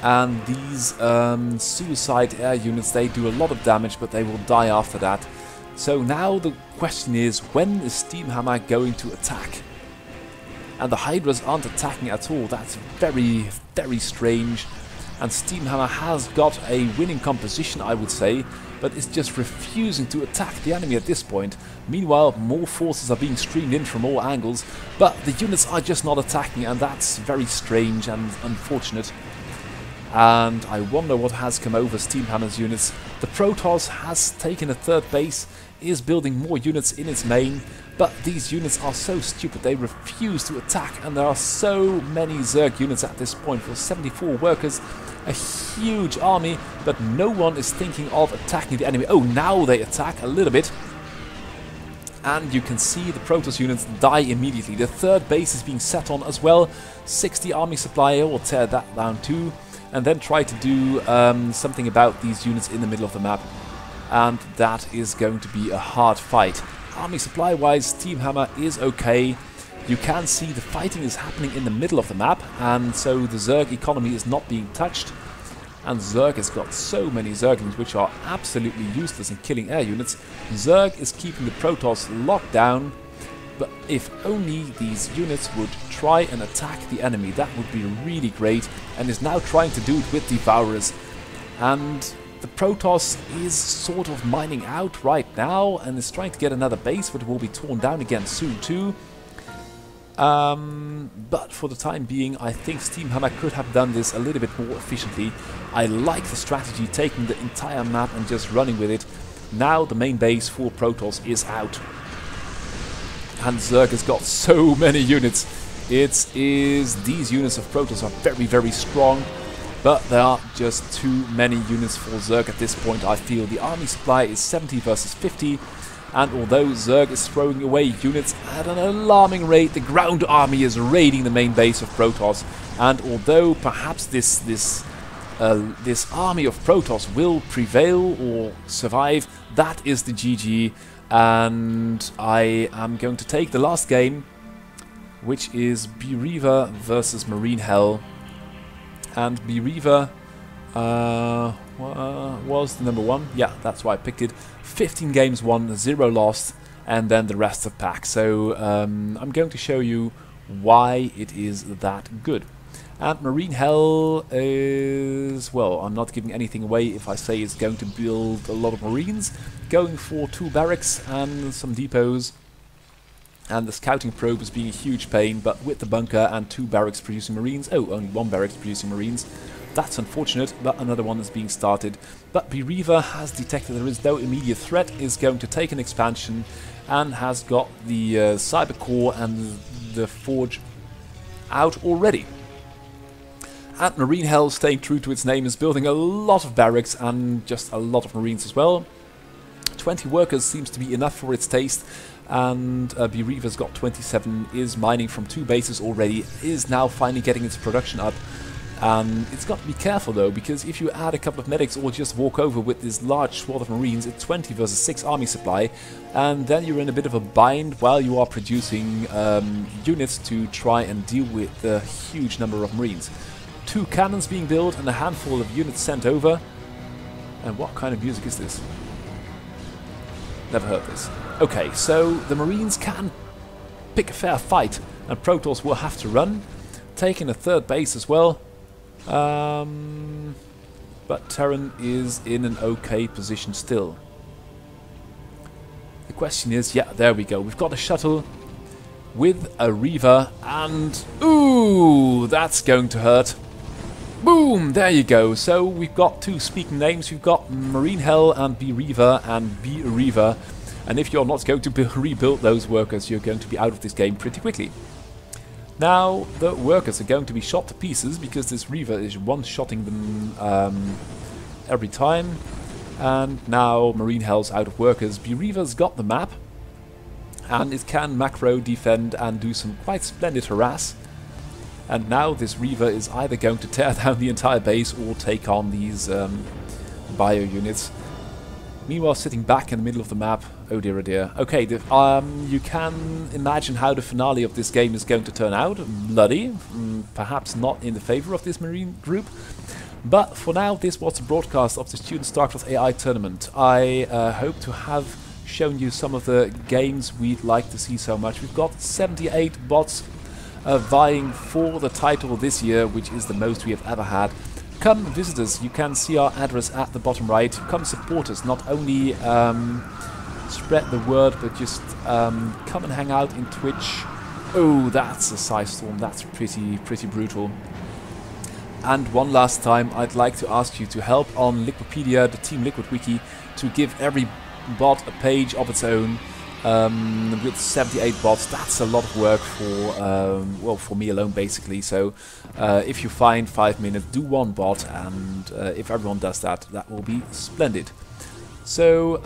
And these suicide air units, they do a lot of damage, but they will die after that. So now the question is, when is SteamHammer going to attack? And the Hydras aren't attacking at all. That's very, very strange. And SteamHammer has got a winning composition, I would say, but it's just refusing to attack the enemy at this point. Meanwhile, more forces are being streamed in from all angles, but the units are just not attacking, and that's very strange and unfortunate. And I wonder what has come over SteamHammer's units. The Protoss has taken a third base, is building more units in its main, but these units are so stupid they refuse to attack, and there are so many Zerg units at this point for 74 workers, a huge army, but no one is thinking of attacking the enemy. Oh, now they attack a little bit, and you can see the Protoss units die immediately. The third base is being set on as well. 60 army supply will tear that down too, and then try to do something about these units in the middle of the map. And that is going to be a hard fight. Army supply wise, SteamHammer is okay. You can see the fighting is happening in the middle of the map, and so the Zerg economy is not being touched. And Zerg has got so many Zerglings which are absolutely useless in killing air units. Zerg is keeping the Protoss locked down, but if only these units would try and attack the enemy, that would be really great, and is now trying to do it with Devourers. And the Protoss is sort of mining out right now and is trying to get another base, but it will be torn down again soon too. But for the time being, I think SteamHammer could have done this a little bit more efficiently. I like the strategy, taking the entire map and just running with it. Now the main base for Protoss is out. And Zerg has got so many units. These units of Protoss are very, very strong. But there are just too many units for Zerg at this point, I feel. The army supply is 70 versus 50, and although Zerg is throwing away units at an alarming rate, the ground army is raiding the main base of Protoss. And although perhaps this army of Protoss will prevail or survive, that is the GG. And I am going to take the last game which is BeReiva versus MarineHell. And BeReiva was the number 1. Yeah, that's why I picked it. 15 games won, 0 lost, and then the rest of pack. So I'm going to show you why it is that good. And MarineHell is, well, I'm not giving anything away if I say it's going to build a lot of Marines, going for 2 barracks and some depots. And the scouting probe is being a huge pain, but with the bunker and 2 barracks producing Marines, oh, only 1 barracks producing Marines, that's unfortunate, but another one is being started. But BeReiva has detected there is no immediate threat, is going to take an expansion, and has got the cyber core and the forge out already. And MarineHell, staying true to its name, is building a lot of barracks and just a lot of Marines as well. 20 workers seems to be enough for its taste, and BeReiva's got 27, is mining from 2 bases already, is now finally getting its production up. It's got to be careful though, because if you add a couple of medics or just walk over with this large swath of Marines, it's 20 versus 6 army supply, and then you're in a bit of a bind while you are producing units to try and deal with the huge number of Marines. 2 cannons being built and a handful of units sent over. And what kind of music is this? Never heard this. Okay, so the Marines can pick a fair fight, and Protoss will have to run, taking a 3rd base as well. But Terran is in an okay position still. The question is, yeah, there we go. We've got a shuttle with a Reaver, and ooh, that's going to hurt. Boom! There you go. So we've got 2 speaking names. We've got MarineHell and BeReiva. And if you're not going to rebuild those workers, you're going to be out of this game pretty quickly. Now the workers are going to be shot to pieces because this Reaver is one-shotting them every time. And now MarineHell's out of workers. BeReiva's got the map, and it can macro defend and do some quite splendid harass. And now this Reaver is either going to tear down the entire base or take on these bio units. Meanwhile, sitting back in the middle of the map, oh dear, oh dear. Okay, you can imagine how the finale of this game is going to turn out. Bloody, perhaps not in the favor of this Marine group. But for now, this was a broadcast of the Student StarCraft AI tournament. I hope to have shown you some of the games we'd like to see so much. We've got 78 bots vying for the title this year, which is the most we have ever had. Come visit us. You can see our address at the bottom right. Come support us. Not only spread the word, but just come and hang out in Twitch. Oh, that's a Scythe Storm. That's pretty brutal. And one last time, I'd like to ask you to help on Liquipedia, the Team Liquid Wiki, to give every bot a page of its own. With 78 bots, that's a lot of work for, well, for me alone basically. So if you find 5 minutes, do 1 bot, and if everyone does that, that will be splendid. So,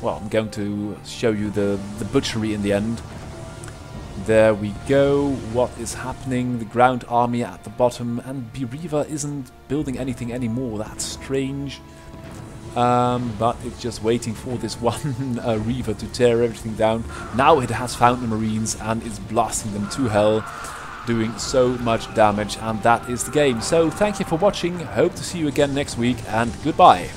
well, I'm going to show you the butchery in the end. There we go, what is happening, the ground army at the bottom, and BeReiva isn't building anything anymore, that's strange. But it's just waiting for this one Reaver to tear everything down. Now it has found the Marines and is blasting them to hell, doing so much damage, and that is the game. So thank you for watching, hope to see you again next week, and goodbye.